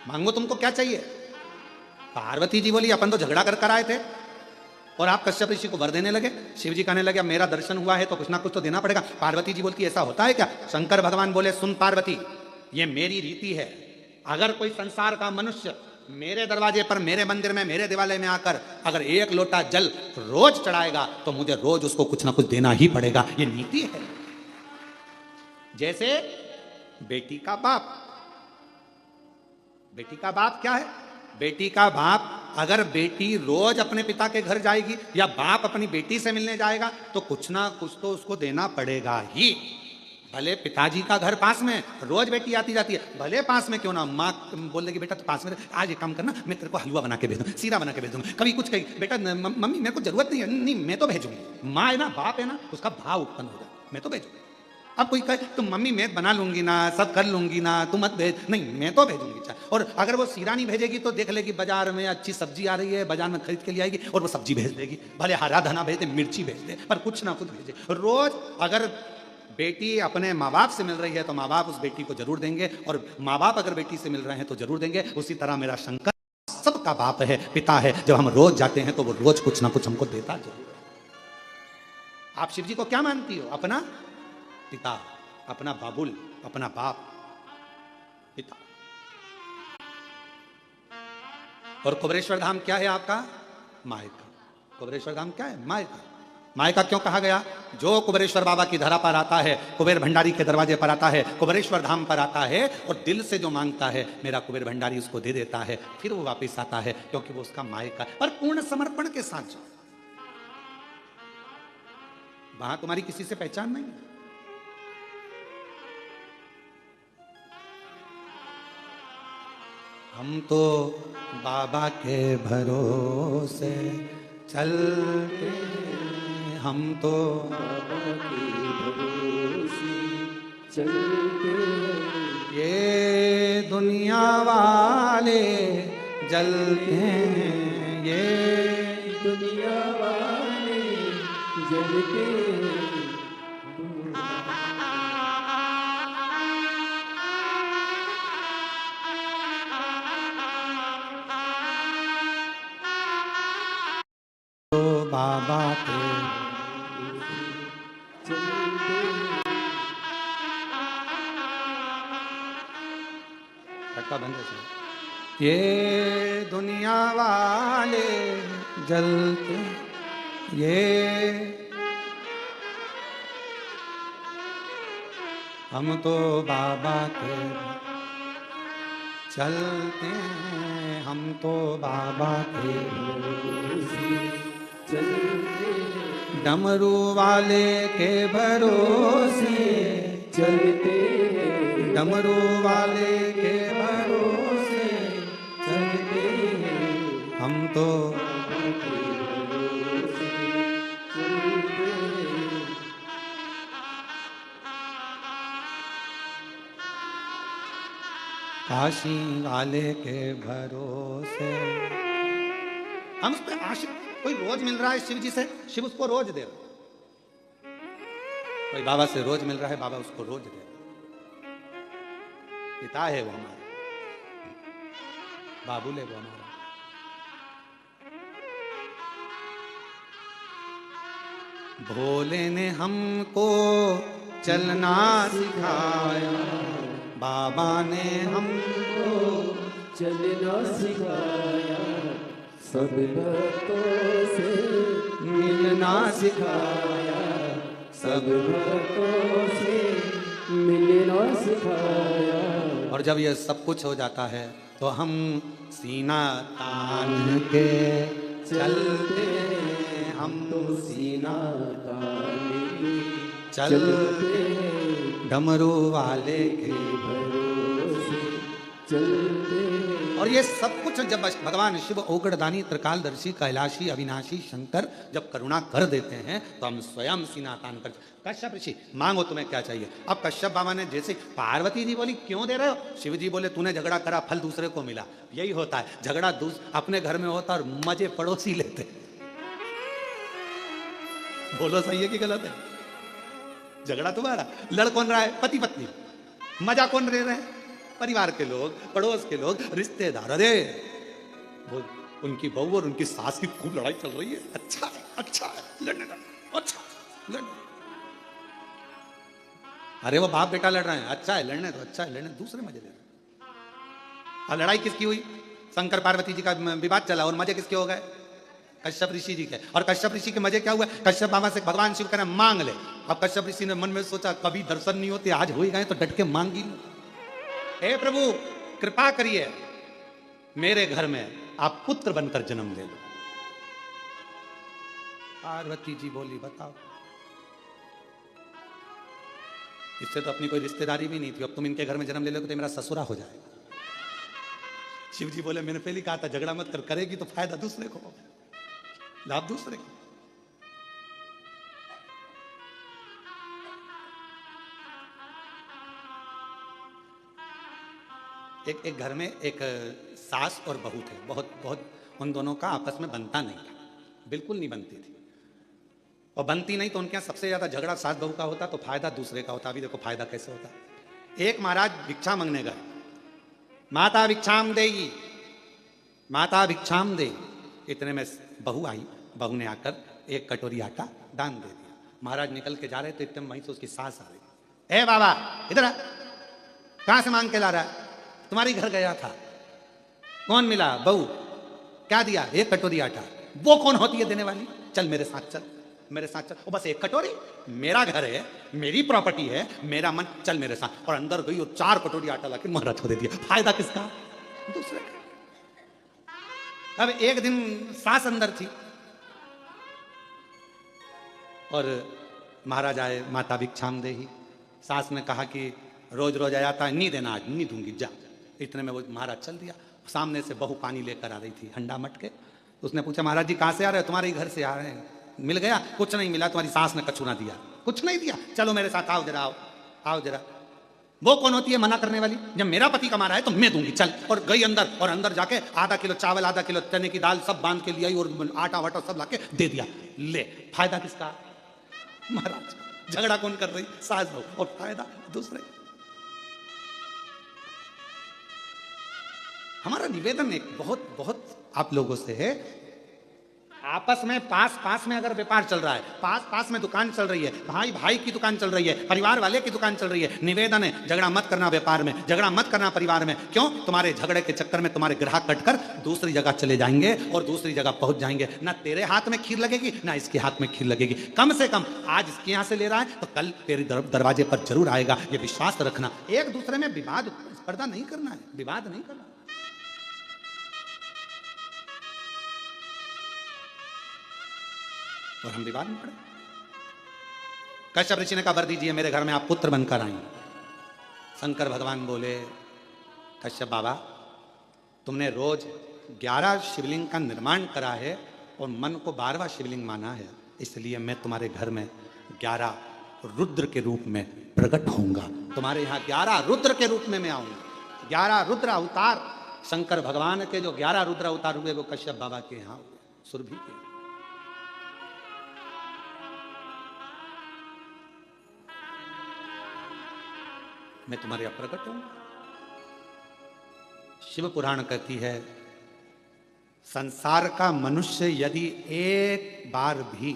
मांगो तुमको क्या चाहिए? पार्वती जी बोली अपन तो झगड़ा कर कर आए थे और आप कश्यप ऋषि को वर देने लगे। शिव जी कहने लगे मेरा दर्शन हुआ है तो कुछ ना कुछ तो देना पड़ेगा। पार्वती जी बोलती ऐसा होता है क्या? शंकर भगवान बोले सुन पार्वती, ये मेरी रीति है, अगर कोई संसार का मनुष्य मेरे दरवाजे पर, मेरे मंदिर में, मेरे देवालय में आकर अगर एक लोटा जल रोज चढ़ाएगा तो मुझे रोज उसको कुछ ना कुछ देना ही पड़ेगा, ये नीति है। जैसे बेटी का बाप, बेटी का बाप क्या है? बेटी का बाप, अगर बेटी रोज अपने पिता के घर जाएगी या बाप अपनी बेटी से मिलने जाएगा तो कुछ ना कुछ तो उसको देना पड़ेगा ही। भले पिताजी का घर पास में, रोज बेटी आती जाती है, भले पास में क्यों ना, माँ बोल देगी बेटा तो पास में, आज एक काम करना मैं तेरे को हलवा बना के भेज दूँ, सीरा बना के भेज दूँगा। कभी कुछ कही बेटा मम्मी मेरे को जरूरत नहीं है, नहीं मैं तो भेजूंगी। माँ है ना, बाप है ना, उसका भाव उत्पन्न होगा, मैं तो भेजूंगी। अब कोई कहे तुम मम्मी मैं बना लूंगी ना, सब कर लूंगी ना, तुम मत भेज, नहीं मैं तो भेजूंगी चाहे। और अगर वो सीरा नहीं भेजेगी तो देख लेगी बाजार में अच्छी सब्जी आ रही है, बाजार में खरीद के लिए आएगी और वो सब्जी भेज देगी, भले हरा धना भेज दे, मिर्ची भेज दे, पर कुछ ना कुछ भेजे। रोज अगर बेटी अपने माँ बाप से मिल रही है तो माँ बाप उस बेटी को जरूर देंगे, और माँ बाप अगर बेटी से मिल रहे हैं तो जरूर देंगे। उसी तरह मेरा शंकर सबका बाप है, पिता है, जब हम रोज जाते हैं तो वो रोज कुछ ना कुछ हमको देता जरूर है। आप शिव जी को क्या मानती हो? अपना पिता, अपना बाबुल, अपना बाप, पिता। और कुबेरेश्वर धाम क्या है आपका? मायका। कुबेरेश्वर धाम क्या है? मायका। मायका क्यों कहा गया? जो कुबेरेश्वर बाबा की धरा पर आता है, कुबेर भंडारी के दरवाजे पर आता है, कुबेरेश्वर धाम पर आता है और दिल से जो मांगता है मेरा कुबेर भंडारी उसको दे देता है, फिर वो वापस आता है, क्योंकि वो उसका मायका। पर पूर्ण समर्पण के साथ जाओ। वहां तुम्हारी किसी से पहचान नहीं है। हम तो बाबा के भरोसे चलते, हम तो बाबा के भरोसे चलते, ये दुनिया वाले जलते हैं, ये दुनिया वाले जलते हैं। तो बाबा के खटका बंद है। ये दुनिया वाले जलते, ये हम तो बाबा के चलते हैं, हम तो बाबा के चलते, डमरू वाले के भरोसे चलते, डमरू वाले के भरोसे चलते, हम तो काशी वाले के भरोसे। हम उस पर आशिक, कोई रोज मिल रहा है शिव जी से, शिव उसको रोज दे रहा। कोई बाबा से रोज मिल रहा है, बाबा उसको रोज दे रहा। पिता है वो हमारा, बाबुल है वो हमारा। भोले ने हमको चलना सिखाया, बाबा ने हमको चलना सिखाया, सब भक्तों से मिलना सिखाया, सब भक्तों से मिलना सिखाया। और जब ये सब कुछ हो जाता है तो हम सीना तान के चलते हैं, हम तो सीना तान के चलते डमरू वाले के भरोसे चलते। और ये सब कुछ जब भगवान शिव औगड़दानी त्रिकालदर्शी कैलाशी अविनाशी शंकर जब करुणा कर देते हैं तो हम स्वयं सीना तान कर। कश्यप ऋषि मांगो तुम्हें क्या चाहिए। अब कश्यप बाबा ने जैसे, पार्वती जी बोली क्यों दे रहे हो, शिव जी बोले तूने झगड़ा करा फल दूसरे को मिला। यही होता है, झगड़ा अपने घर में होता और मजे पड़ोसी लेते। बोलो सही है कि गलत है। झगड़ा तुम्हारा, लड़ कौन रहा है, पति पत्नी, मजा कौन ले रहे हैं, परिवार के लोग, पड़ोस के लोग, रिश्तेदार। अरे वो उनकी बहू और उनकी सास की खूब लड़ाई चल रही है, अच्छा है, अच्छा है, लड़ने दो, अच्छा लड़ने। अरे वो बाप बेटा लड़ रहे हैं, अच्छा है लड़ने दो, अच्छा है लड़ने, दूसरे मजे ले रहे हैं। और लड़ाई किसकी हुई, शंकर पार्वती जी का विवाद चला और मजे किसके हो गए, कश्यप ऋषि जी के। और कश्यप ऋषि के मजे क्या हुआ, कश्यप बाबा से भगवान शिव कहना मांग ले। अब कश्यप ऋषि ने मन में सोचा कभी दर्शन नहीं होते, आज हो ही गए तो डट के मांगी लो। हे प्रभु कृपा करिए, मेरे घर में आप पुत्र बनकर जन्म ले लो। पार्वती जी बोली बताओ, इससे तो अपनी कोई रिश्तेदारी भी नहीं थी, अब तुम इनके घर में जन्म ले लोगे तो मेरा ससुरा हो जाएगा। शिव जी बोले मैंने पहले कहा था झगड़ा मत कर, करेगी तो फायदा दूसरे को, लाभ दूसरे को। एक घर में एक सास और बहू थे, बहुत बहुत उन दोनों का आपस में बनता नहीं था, बिल्कुल नहीं बनती थी। और बनती नहीं तो उनके यहाँ सबसे ज्यादा झगड़ा सास बहू का होता तो फायदा दूसरे का होता। अभी देखो फायदा कैसे होता। एक महाराज भिक्षा मांगने गए, माता भिक्षाम देगी, माता भिक्षाम दे। इतने में बहू आई, बहू ने आकर एक कटोरी आटा दान दे दिया। महाराज निकल के जा रहे थे, इतने में वहीं से उसकी सास आ गई। ए बाबा इधर आ, कहां से मांग के ला रहा है, तुम्हारी घर गया था, कौन मिला, बहू, क्या दिया, एक कटोरी आटा। वो कौन होती है देने वाली, चल मेरे साथ चल, मेरे साथ चल। ओ बस एक कटोरी, मेरा घर है, मेरी प्रॉपर्टी है, मेरा मन, चल मेरे साथ। और अंदर गई और 4 कटोरी आटा लाके महाराज को दे दिया। फायदा किसका, दूसरे का। अब एक दिन सास अंदर थी और महाराज आए, माता भिक्षाम देही। सास ने कहा कि रोज रोज आ जाता है, नहीं देना आज, नहीं दूंगी, जा। इतने में वो महाराज चल दिया। सामने से बहू पानी लेकर आ रही थी, हंडा मटके। उसने पूछा, महाराज जी कहाँ से आ रहे हो? तुम्हारे ही घर से आ रहे हैं। मिल गया? कुछ नहीं मिला, तुम्हारी सास ने कछू ना दिया, कुछ नहीं दिया, चलो मेरे साथ आओ जरा, आओ जरा। वो कौन होती है मना करने वाली? जब मेरा पति कमा रहा है तो मैं दूंगी, चल। और गई अंदर, और अंदर जाके आधा किलो चावल, आधा किलो चने की दाल सब बांध के ले आई, और आटा वाटा सब लाके दे दिया। ले, फायदा किसका? महाराज। झगड़ा कौन कर रही? सास बहू, और फायदा दूसरे। हमारा निवेदन एक बहुत बहुत आप लोगों से है, आपस में पास में अगर व्यापार चल रहा है, पास में दुकान चल रही है, भाई की दुकान चल रही है, परिवार वाले की दुकान चल रही है, निवेदन है झगड़ा मत करना व्यापार में, झगड़ा मत करना परिवार में। क्यों? तुम्हारे झगड़े के चक्कर में तुम्हारे ग्राहक कटकर दूसरी जगह चले जाएंगे और दूसरी जगह पहुंच जाएंगे। ना तेरे हाथ में खीर लगेगी, ना इसके हाथ में खीर लगेगी। कम से कम आज इसके यहां से ले रहा है तो कल तेरे दरवाजे पर जरूर आएगा, ये विश्वास रखना। एक दूसरे में विवाद स्पर्धा नहीं करना है, विवाद नहीं करना। और हम विवाद में पड़े। कश्यप ऋषि ने कहा, वर दीजिए मेरे घर में आप पुत्र बनकर आई। शंकर भगवान बोले, कश्यप बाबा तुमने रोज 11 शिवलिंग का निर्माण करा है और मन को 12वां शिवलिंग माना है, इसलिए मैं तुम्हारे घर में 11 रुद्र के रूप में प्रकट होऊंगा। तुम्हारे यहाँ 11 रुद्र के रूप में मैं आऊंगा। 11 रुद्र अवतार शंकर भगवान के जो 11 रुद्र अवतार हुए वो कश्यप बाबा के यहाँ हुए, सुरभि के। मैं तुम्हारे यहाँ प्रकट हूं। शिव पुराण कहती है, संसार का मनुष्य यदि एक बार भी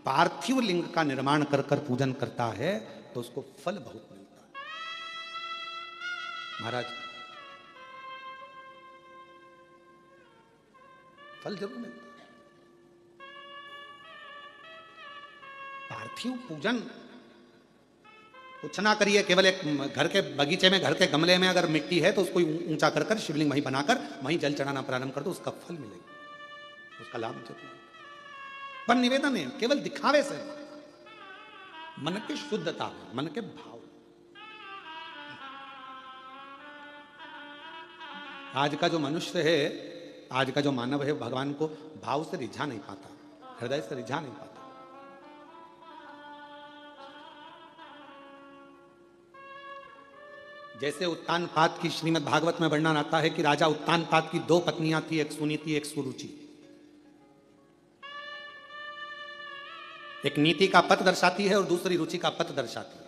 पार्थिव लिंग का निर्माण कर कर पूजन करता है तो उसको फल बहुत मिलता है। महाराज फल जरूर मिलता है। पार्थिव पूजन कुछ ना करिए, केवल एक घर के बगीचे में, घर के गमले में अगर मिट्टी है तो उसको ऊंचा कर कर शिवलिंग वहीं बनाकर वहीं जल चढ़ाना प्रारंभ कर दो, उसका फल मिलेगा, उसका लाभ जरूर। पर निवेदन है केवल दिखावे से, मन की शुद्धता, मन के भाव। आज का जो मनुष्य है, आज का जो मानव है, भगवान को भाव से रिझा नहीं पाता, हृदय से रिझा नहीं पाता। जैसे उत्तानपाद की श्रीमद् भागवत में वर्णन आता है कि राजा उत्तानपाद की 2 पत्नियां थी, एक सुनीति एक सुरुचि। एक नीति का पथ दर्शाती है और दूसरी रुचि का पथ दर्शाती है।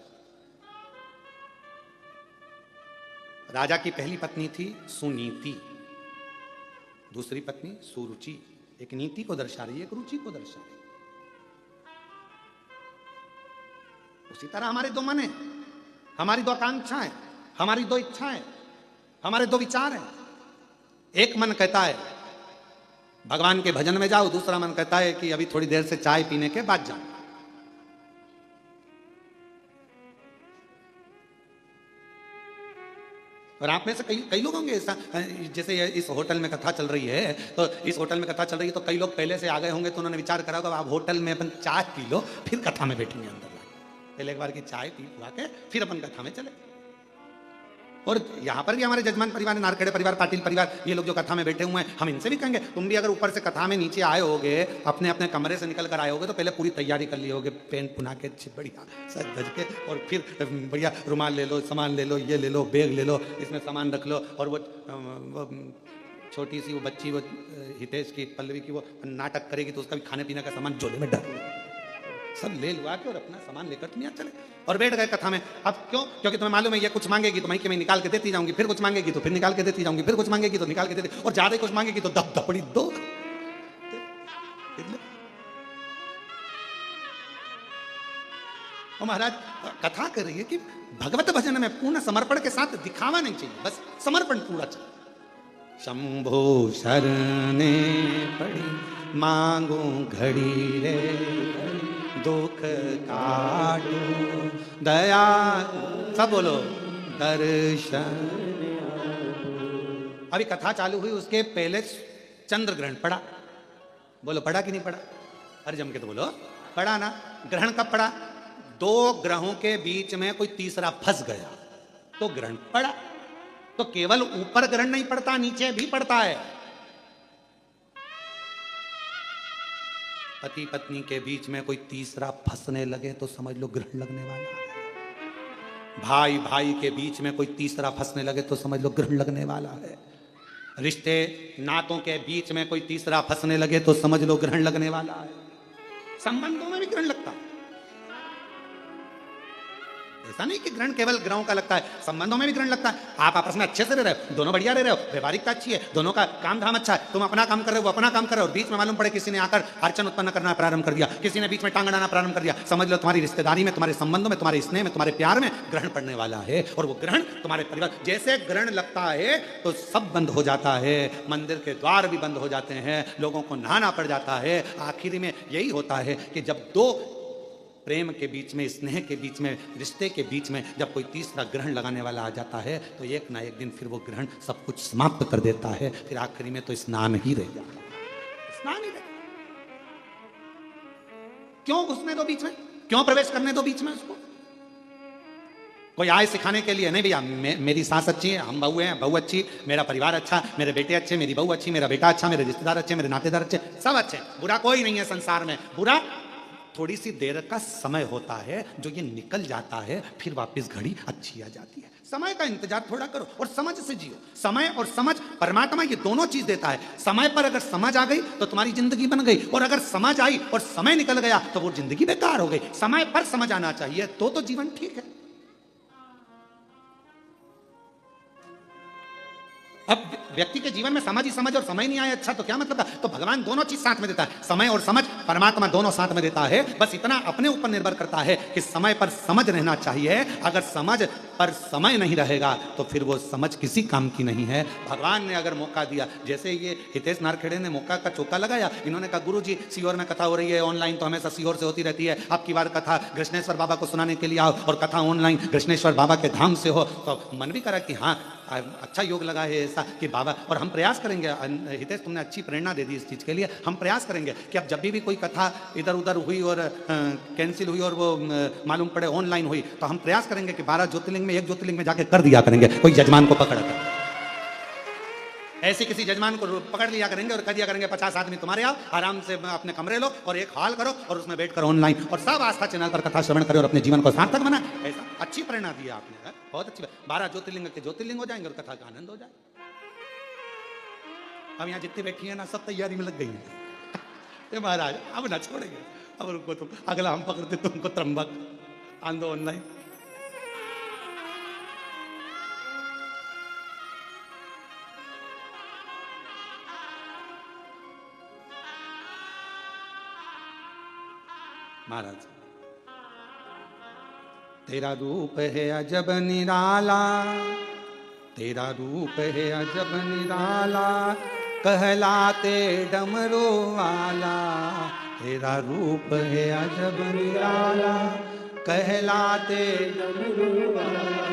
राजा की पहली पत्नी थी सुनीति, दूसरी पत्नी सुरुचि। एक नीति को दर्शा रही है, एक रुचि को दर्शा रही है। उसी तरह हमारे 2 मन है, हमारी 2 आकांक्षाएं, हमारी 2 इच्छाएं, हमारे 2 विचार हैं। एक मन कहता है भगवान के भजन में जाओ, दूसरा मन कहता है कि अभी थोड़ी देर से चाय पीने के बाद जाओ। और आप में से कई लोग होंगे ऐसा, जैसे इस होटल में कथा चल रही है, तो इस होटल में कथा चल रही है तो कई लोग पहले से आ गए होंगे, तो उन्होंने विचार करा होगा आप होटल में अपन चाय पी लो, फिर कथा में बैठेंगे अंदर। पहले एक बार की चाय पी पुआ के फिर अपन कथा में चले। और यहाँ पर भी हमारे जजमान परिवार, नारखेड़े परिवार, पाटिल परिवार, ये लोग जो कथा में बैठे हुए हैं, हम इनसे भी कहेंगे तुम भी अगर ऊपर से कथा में नीचे आए होगे, अपने अपने कमरे से निकल कर आए होगे, तो पहले पूरी तैयारी कर ली होगे, पेन पुना के बढ़िया सज धज के, और फिर बढ़िया रुमाल ले लो, सामान ले लो, ये ले लो, बैग ले लो, इसमें सामान रख लो। और वो छोटी सी वो बच्ची, वो हितेश की, पल्लवी की, वो नाटक करेगी तो उसका भी खाने पीने का सामान झोले में डाल सब ले लुआ के और अपना सामान लेकर तुम यहाँ चले और बैठ गए कथा में। अब क्यों? क्योंकि तुम्हें मालूम है ये कुछ मांगेगी तो मैं निकाल के देती जाऊंगी, फिर कुछ मांगेगी तो फिर निकाल के देती जाऊंगी, फिर कुछ मांगेगी तो निकाल के देती, और ज्यादा कुछ मांगेगी तो दब दपड़ी दो। और महाराज कथा कर रही है कि भगवत भजन में पूर्ण समर्पण के साथ दिखावा नहीं चाहिए, बस समर्पण पूरा चाहिए। शंभो शरणे पड़ी मांगू घड़ी रे, दुख काटू दया, सब बोलो दर्शन। अभी कथा चालू हुई, उसके पहले चंद्र ग्रहण पड़ा। बोलो पड़ा कि नहीं पड़ा? अरे जम के तो बोलो पड़ा ना। ग्रहण कब पड़ा? दो ग्रहों के बीच में कोई तीसरा फंस गया तो ग्रहण पड़ा। तो केवल ऊपर ग्रहण नहीं पड़ता, नीचे भी पड़ता है। पति पत्नी के बीच में कोई तीसरा फंसने लगे तो समझ लो ग्रहण लगने वाला है। भाई भाई के बीच में कोई तीसरा फंसने लगे तो समझ लो ग्रहण लगने वाला है। रिश्ते नातों के बीच में कोई तीसरा फंसने लगे तो समझ लो ग्रहण लगने वाला है। संबंधों में भी ग्रहण लगता है। ऐसा नहीं कि ग्रहण केवल ग्रहों का लगता है, संबंधों में भी ग्रहण लगता है। आप आपस में अच्छे से रह रहे हो, दोनों बढ़िया रह रहे हो, व्यवहारिकता अच्छी है, दोनों का काम धाम अच्छा है, तुम अपना काम कर रहे हो, वो अपना काम कर रहे हो, और बीच में मालूम पड़े किसी ने आकर अड़चन उत्पन्न करना प्रारंभ कर दिया, किसी ने बीच में टांग अड़ाना प्रारंभ कर दिया, समझ लो तुम्हारी रिश्तेदारी में, तुम्हारे संबंधों में, तुम्हारे स्नेह में, तुम्हारे प्यार में ग्रहण पड़ने वाला है। और वो ग्रहण तुम्हारे परिवार, जैसे ग्रहण लगता है तो सब बंद हो जाता है, मंदिर के द्वार भी बंद हो जाते हैं, लोगों को नहाना पड़ जाता है। आखिर में यही होता है कि जब दो प्रेम के बीच में, स्नेह के बीच में, रिश्ते के बीच में जब कोई तीसरा ग्रहण लगाने वाला आ जाता है तो एक ना एक दिन फिर वो ग्रहण सब कुछ समाप्त कर देता है। फिर आखिरी में तो स्नान ही रह जाता है, स्नान ही रह। क्यों घुसने दो बीच में, क्यों प्रवेश करने दो बीच में उसको? कोई आए सिखाने के लिए नहीं भैया, मेरी सास अच्छी है, हम बहू हैं, बहू अच्छी, मेरा परिवार अच्छा, मेरे बेटे अच्छे, मेरी बहू अच्छी, मेरा बेटा अच्छा, मेरे रिश्तेदार अच्छे, मेरे नातेदार अच्छे, सब अच्छे, बुरा कोई नहीं है संसार में। बुरा थोड़ी सी देर का समय होता है जो ये निकल जाता है, फिर वापस घड़ी अच्छी आ जाती है। समय का इंतजार थोड़ा करो और समझ से जियो। समय और समझ, परमात्मा ये दोनों चीज देता है। समय पर अगर समझ आ गई तो तुम्हारी जिंदगी बन गई, और अगर समझ आई और समय निकल गया तो वो जिंदगी बेकार हो गई। समय पर समझ आना चाहिए तो जीवन ठीक है। अब व्यक्ति के जीवन में समझ ही समझ और समय नहीं आया, अच्छा तो क्या मतलब है? तो भगवान दोनों चीज साथ में देता है, समय और समझ, परमात्मा दोनों साथ में देता है। बस इतना अपने ऊपर निर्भर करता है कि समय पर समझ रहना चाहिए। अगर समझ पर समय नहीं रहेगा तो फिर वो समझ किसी काम की नहीं है। भगवान ने अगर मौका दिया, जैसे ये हितेश नारखेड़े ने मौका का चौका लगाया, इन्होंने कहा गुरुजी सीहोर में कथा हो रही है ऑनलाइन, तो हमेशा सीहोर से होती रहती है, अब की बार कथा कृष्णेश्वर बाबा को सुनाने के लिए आओ और कथा ऑनलाइन कृष्णेश्वर बाबा के धाम से हो। तो मन भी करा कि हाँ अच्छा योग लगा है ऐसा कि बाबा, और हम प्रयास करेंगे। हितेश तुमने अच्छी प्रेरणा दे दी इस चीज़ के लिए। हम प्रयास करेंगे कि अब जब भी कोई कथा इधर उधर हुई और कैंसिल हुई और वो मालूम पड़े ऑनलाइन हुई, तो हम प्रयास करेंगे कि 12 ज्योतिर्लिंग में एक ज्योतिर्लिंग में जाके कर दिया करेंगे, कोई जजमान को पकड़ कर। ऐसे किसी जजमान को पकड़ लिया करेंगे और कह दिया करेंगे 50 आदमी तुम्हारे आओ, आराम से अपने कमरे लो और एक हॉल करो और उसमें बैठकर ऑनलाइन, और सब आस्था चैनल पर कथा श्रवण करें और अपने जीवन को सार्थक बनाए। ऐसा अच्छी प्रेरणा दी आपने, बहुत अच्छी। 12 ज्योतिर्लिंग के ज्योतिर्लिंग हो जाएंगे और कथा का आनंद हो जाए। अब यहाँ जितनी बैठी है ना सब तैयारी में लग गई है। महाराज अब ना छोड़ेंगे, अब रुको तुम, अगला हम पकड़ते तुमको त्रंबक आंदो ऑनलाइन। महाराज तेरा रूप है अजब निराला, तेरा रूप है अजब निराला, कहलाते डमरू वाला। तेरा रूप है अजब निराला, कहलाते डमरू वाला।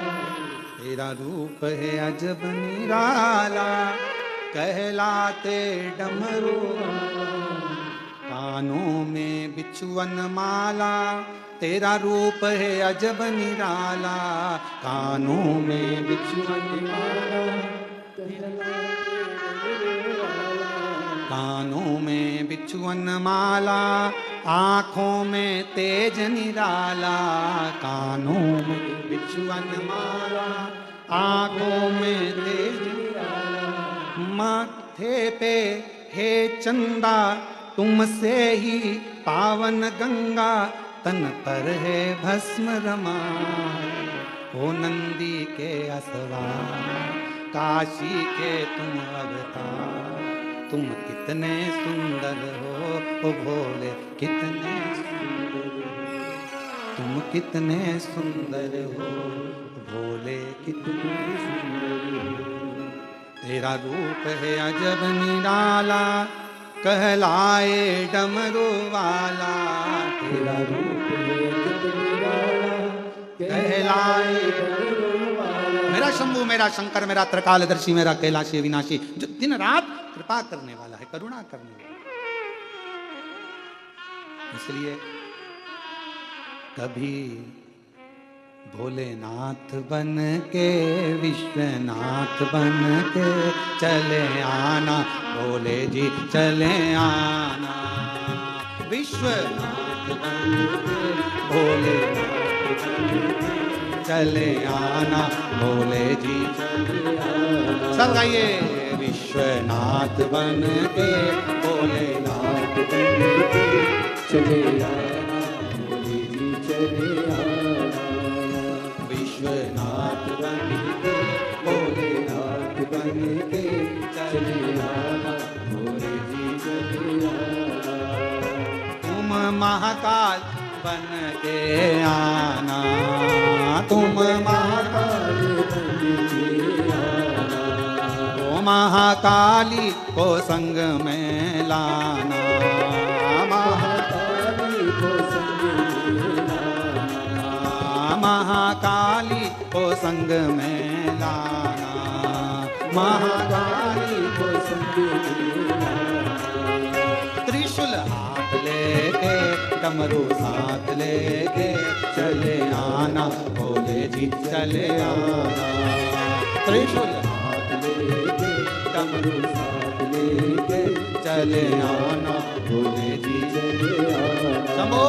तेरा रूप है अजब निराला, कहलाते डमरू वाला। कानों में बिछुअन माला, तेरा रूप है अजब निराला। कानों में बिछुअन माला, कानों में बिछुअन माला, आँखों में तेज निराला। कानों में बिछुअन माला, आँखों में तेज निराला। माथे पे है चंदा, तुमसे ही पावन गंगा, तन पर है भस्म रमाए। ओ नंदी के असवार, काशी के तुम अवतार, तुम कितने सुंदर हो ओ भोले, कितने सुंदर हो। तुम कितने सुंदर हो भोले, कितने सुंदर हो। तेरा रूप है अजब निराला, कहलाए डमरू वाला। तेरा रूप है अजब निराला, कहलाए डमरू वाला। मेरा शंभू, मेरा शंकर, मेरा त्रिकालदर्शी, मेरा कैलाशी विनाशी, जो दिन रात कृपा करने वाला है, करुणा करने वाला। इसलिए कभी भोलेनाथ बन के विश्वनाथ बन के चले आना, भोले जी चले आना। विश्वनाथ बन के भोलेनाथ बन के चले आना, भोले जी चले आना। सब गाइए। विश्वनाथ बन के भोलेनाथ बन के चले आना, भोले जी चले आना। विश्वनाथ बन के भोलेनाथ बन के चले आना, भोले जी चले आना। तुम महाकाल बन के आना, तुम महाकाल बन के आना। ओ महाकाली को संग में लाना, महाकाली को संग में लाना। महाकाली को संग में लाना, महाकाली को संग में लाना। त्रिशूल हाथ लेके डमरू साथ लेके चले आना, भोले जी चले आना। त्रिशूल हाथ लेके डमरू साथ लेके चले आना, भोले जी चले आना। शंभो।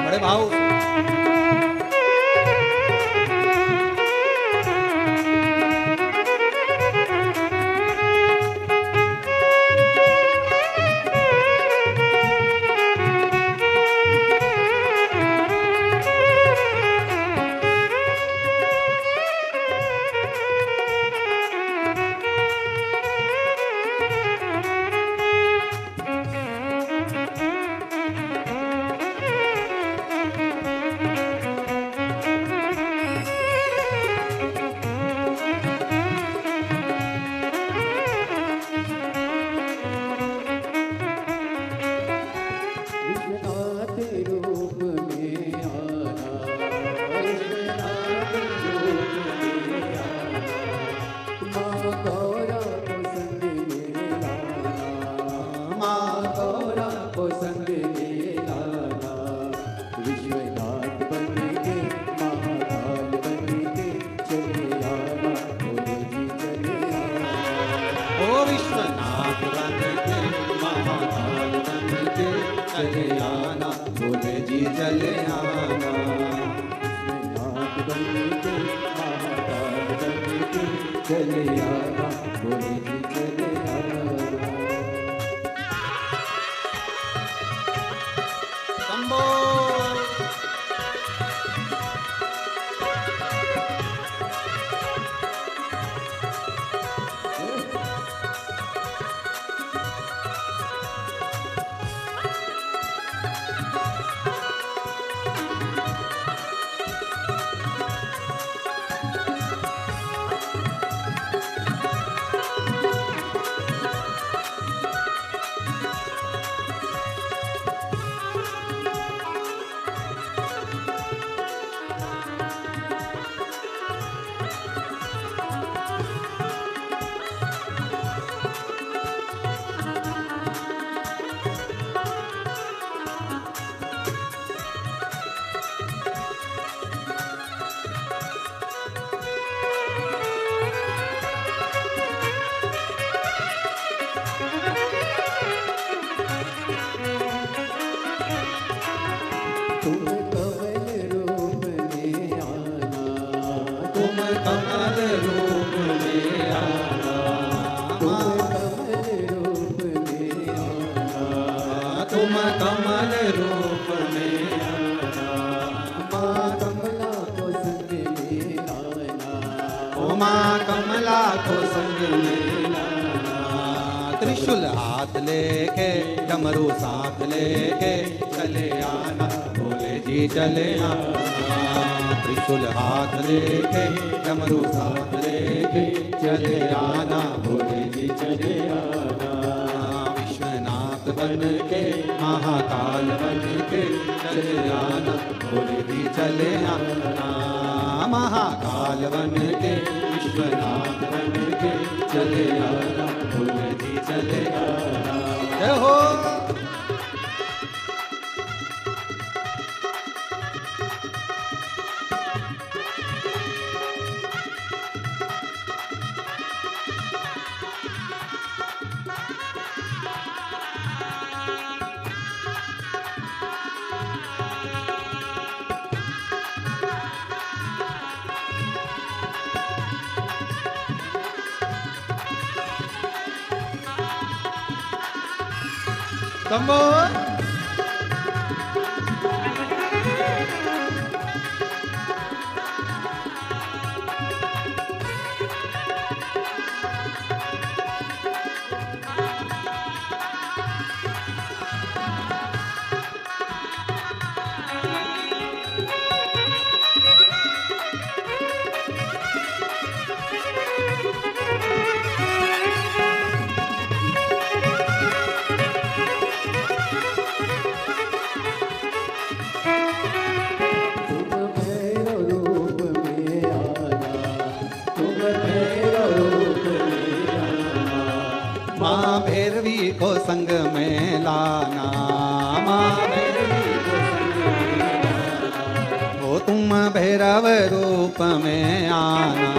बड़े भाव विश्वनाथ रूप में आना, विश्वनाथ रूप में आना। माँ गौरा को संग में लाना, माँ गौरा को संग में लाना। विश्वनाथ बन के महाकाल बन के चले आना, भोले जी चले आना। ओ विश्वनाथ बन के महाकाल बन के चले आना, भोले जी चले आना। विश्वनाथ बन के महाकाल बन के चले आना, भोले जी चले आना। शंभो। तुम कमल रूप में आना, तुम कमल रूप में आना, तुम कमल रूप में आना। तुम कमल रूप में आना। माँ कमला को संग में लाना, ओ माँ कमला को संग में लाना। त्रिशूल हाथ लेके डमरू साथ लेके चले आना, भोले जी चले आना। त्रिशूल हाथ लेके डमरू साथ लेके चले आना भोले जी चले आना। विश्वनाथ बन के महाकाल बन के चले आना भोले जी चले आना। महाकाल बन के विश्वनाथ बन के चले आना भोले जी चले आना। जय हो। शंभो। माँ भैरवी को संग में लाना। माँ भैरवी को संग में लाना। ओ तुम भैरव रूप में आना।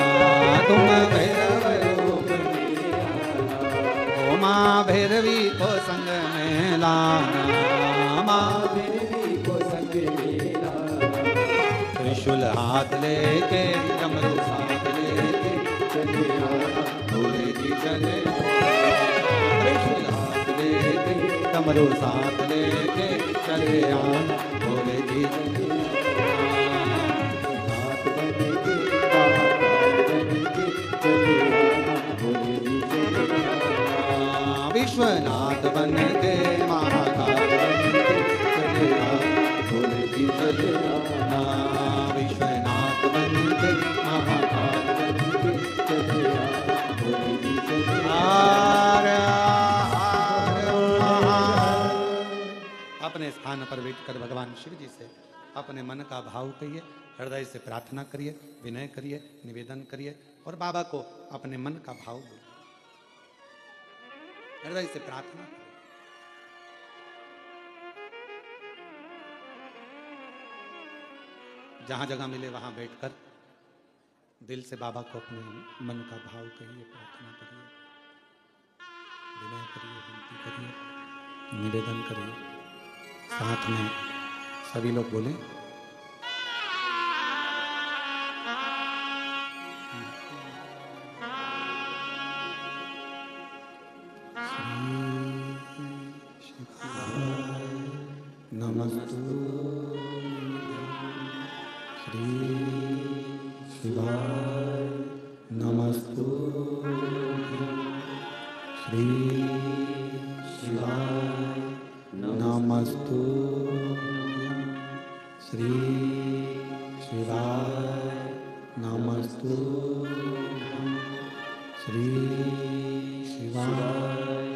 तुम भैरव रूप में आना। ओ माँ भैरवी को संग में लाना। माँ भैरवी को संग में लाना। त्रिशूल हाथ लेके डमरू साथ लेके चले आना भोले जी चले। डमरू साथ लेके चले आना भोले जी चले। हाथ बन के महाकाल बन के चले आना भोले जी चले आना। विश्वनाथ बन के महाकाल बन के चले आना भोले जी चले आना। विश्वनाथ बन के महाकाल बन के चले आना भोले जी चले आना। अपने स्थान पर बैठकर भगवान शिव जी से अपने मन का भाव कहिए, हृदय से प्रार्थना करिए, विनय करिए, निवेदन करिए और बाबा को अपने मन का भाव बोलिए, हृदय से प्रार्थना करिए। जहां जगह मिले वहां बैठकर दिल से बाबा को अपने मन का भाव कहिए, प्रार्थना करिए, विनय करिए, विनती करिए, निवेदन करिए। साथ में सभी लोग बोलें, नमस्तु श्री शिवाय, नमस्तु श्री शिवाय, नमस्तु श्री शिवाय, नमस्तु श्री शिवाय,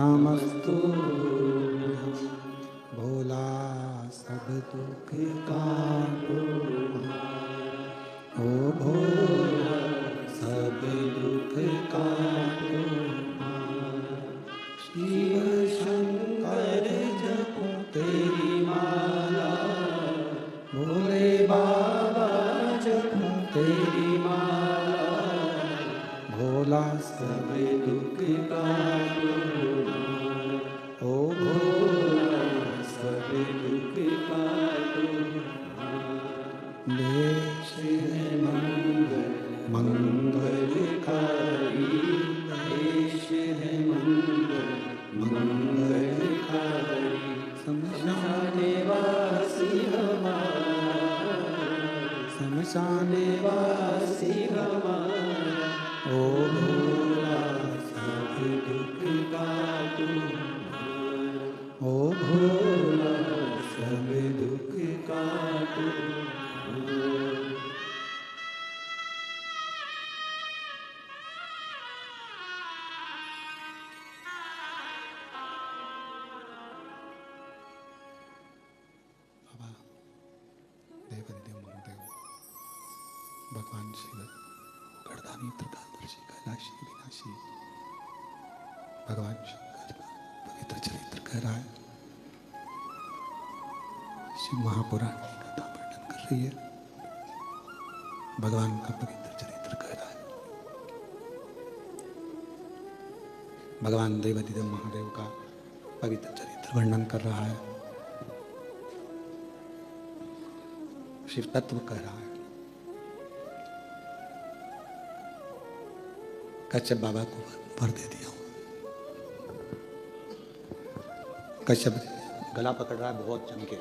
नमस्तु। भोला सब दुख काटो, ओ भोला सब दुख काटो। शिव शंकर जपो तेरी माला, भोले बाबा जपो तेरी माला। भोला सब दुख काटो, ओ भोला सब दुख काटो। देश है मंगल मंगलकारी, देश है मंगल मंगलकारी। शमशाने वासी हमारा, शमशाने वासी हमारा। ओ भोला सब दुख काटो, ओ भोला सब दुख काटो। भगवान शिव गर्दानी त्रिकालदर्शी कैलाशी विनाशी भगवान शंकर का पवित्र चरित्र कह रहा है। शिव महापुराण की कथा वर्णन कर रही है, भगवान का पवित्र चरित्र कह रहा है। भगवान देवाधिदेव महादेव का पवित्र चरित्र वर्णन कर रहा है, शिव तत्व कह रहा है। कश्यप बाबा को वर दे दिया हूं। कश्यप गला पकड़ रहा है बहुत जम के।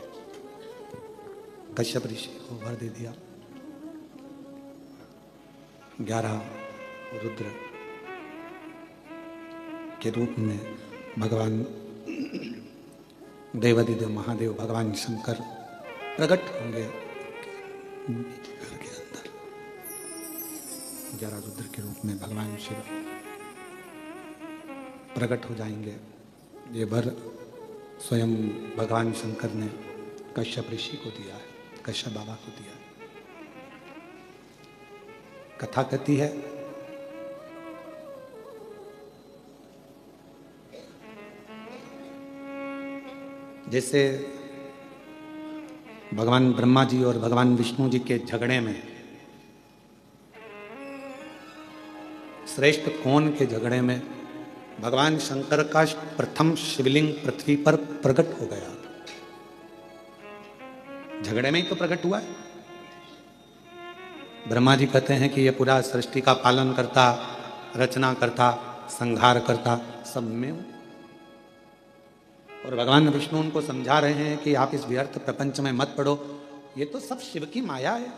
कश्यप ऋषि को वर दे दिया। 11 रुद्र के रूप में भगवान देवाधिदेव महादेव भगवान शंकर प्रकट होंगे घर के अंदर। 11 रुद्र के रूप में भगवान शिव प्रकट हो जाएंगे। ये वर स्वयं भगवान शंकर ने कश्यप ऋषि को दिया है, कश्यप बाबा को दिया है। कथा कहती है जैसे भगवान ब्रह्मा जी और भगवान विष्णु जी के झगड़े में, श्रेष्ठ कौन के झगड़े में भगवान शंकर का प्रथम शिवलिंग पृथ्वी पर प्रकट हो गया। झगड़े में ही तो प्रकट हुआ है। ब्रह्मा जी कहते हैं कि यह पूरा सृष्टि का पालन करता, रचना करता, संहार करता, सब में हूं। और भगवान विष्णु उनको समझा रहे हैं कि आप इस व्यर्थ प्रपंच में मत पड़ो, ये तो सब शिव की माया है।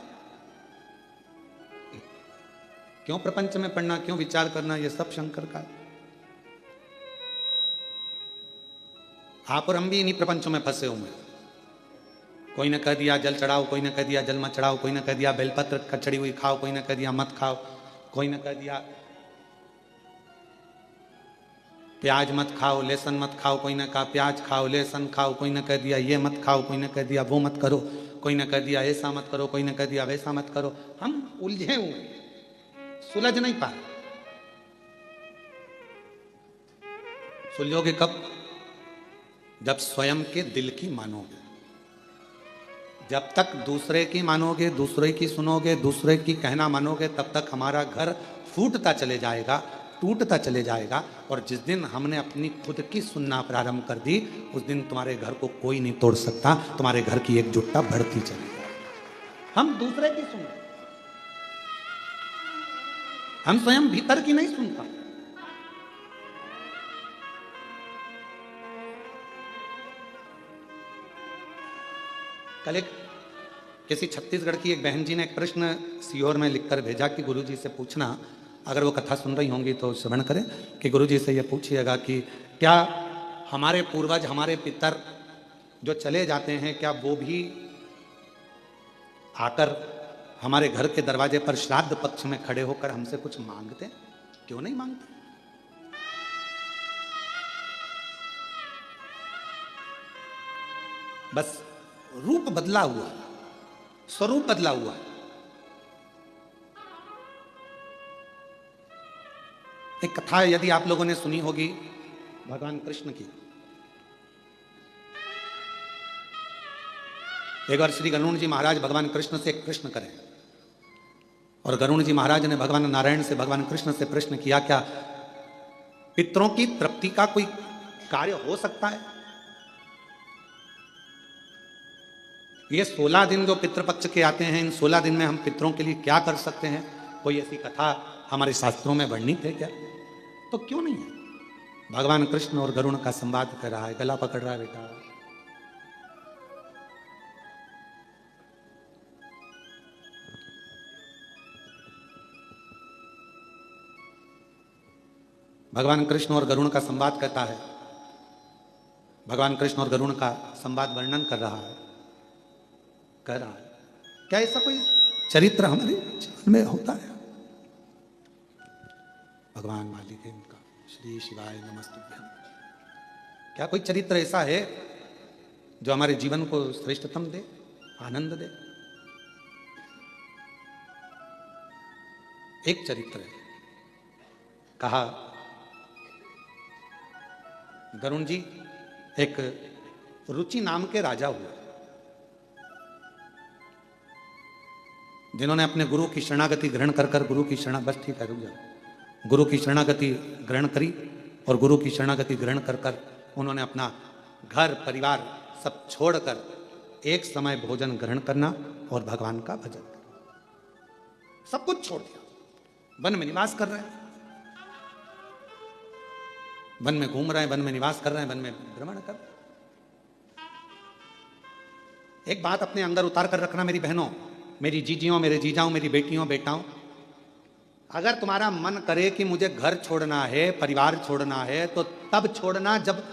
क्यों प्रपंच में पढ़ना, क्यों विचार करना, ये सब शंकर का है। आप और हम भी इन्हीं प्रपंचों में फंसे हुए हैं। कोई ने कह दिया जल चढ़ाओ, कोई ने कह दिया जल मत चढ़ाओ, कोई ने कह दिया बेलपत्र कचड़ी हुई खाओ, कोई ने कह दिया मत खाओ, कोई ने कह दिया प्याज मत खाओ, लहसुन मत खाओ, कोई ने कहा प्याज खाओ, लहसुन खाओ, कोई ने कह दिया ये मत खाओ, कोई ने कह दिया वो मत करो, कोई ने कह दिया ऐसा मत करो, कोई ने कह दिया वैसा मत करो। हम उलझे हुए, सुलझ नहीं पा रहे। सुलझोगे कब? जब स्वयं के दिल की मानोगे। जब तक दूसरे की मानोगे, दूसरे की सुनोगे, दूसरे की कहना मानोगे, तब तक हमारा घर फूटता चले जाएगा, टूटता चले जाएगा। और जिस दिन हमने अपनी खुद की सुनना प्रारंभ कर दी, उस दिन तुम्हारे घर को कोई नहीं तोड़ सकता। तुम्हारे घर की एकजुटता बढ़ती चली जाएगी। हम दूसरे की सुन, हम स्वयं भीतर की नहीं सुनता। कल एक किसी छत्तीसगढ़ की एक बहन जी ने एक प्रश्न सीहोर में लिखकर भेजा कि गुरुजी से पूछना, अगर वो कथा सुन रही होंगी तो श्रवण करें, कि गुरुजी से ये पूछिएगा कि क्या हमारे पूर्वज, हमारे पितर जो चले जाते हैं, क्या वो भी आकर हमारे घर के दरवाजे पर श्राद्ध पक्ष में खड़े होकर हमसे कुछ मांगते? क्यों नहीं मांगते? बस रूप बदला हुआ, स्वरूप बदला हुआ। एक कथा यदि आप लोगों ने सुनी होगी भगवान कृष्ण की। एक बार श्री गरुण जी महाराज भगवान कृष्ण से एक प्रश्न करें, और गरुण जी महाराज ने भगवान नारायण से, भगवान कृष्ण से प्रश्न किया, क्या पितरों की तृप्ति का कोई कार्य हो सकता है? ये 16 दिन जो पितृपक्ष के आते हैं, इन 16 दिन में हम पितरों के लिए क्या कर सकते हैं? कोई ऐसी कथा हमारे शास्त्रों में वर्णित है क्या? तो क्यों नहीं है? भगवान कृष्ण और गरुण का संवाद कर रहा है, गला पकड़ रहा है बेटा। भगवान कृष्ण और गरुण का संवाद कहता है, भगवान कृष्ण और गरुण का संवाद वर्णन कर रहा है, कह रहा है, क्या ऐसा कोई चरित्र हमारे जीवन में होता है? भगवान मालिक है उनका, श्री शिवाय नमस्तुभ्यम। क्या कोई चरित्र ऐसा है जो हमारे जीवन को श्रेष्ठतम दे, आनंद दे? एक चरित्र है। कहा गरुण जी एक रुचि नाम के राजा हुए, जिन्होंने अपने गुरु की शरणागति ग्रहण कर गुरु की शरणा बस ठीक है रुक जाओ, गुरु की शरणागति ग्रहण करी और गुरु की शरणागति ग्रहण कर उन्होंने अपना घर परिवार सब छोड़कर एक समय भोजन ग्रहण करना और भगवान का भजन करना, सब कुछ छोड़ दिया। वन में निवास कर रहे हैं, वन में घूम रहे हैं, वन में निवास कर रहे हैं, वन में भ्रमण कर रहे हैं। एक बात अपने अंदर उतार कर रखना मेरी बहनों, मेरी जीजियों, मेरे जीजाओं, मेरी बेटियों बेटाओं, अगर तुम्हारा मन करे कि मुझे घर छोड़ना है, परिवार छोड़ना है, तो तब छोड़ना जब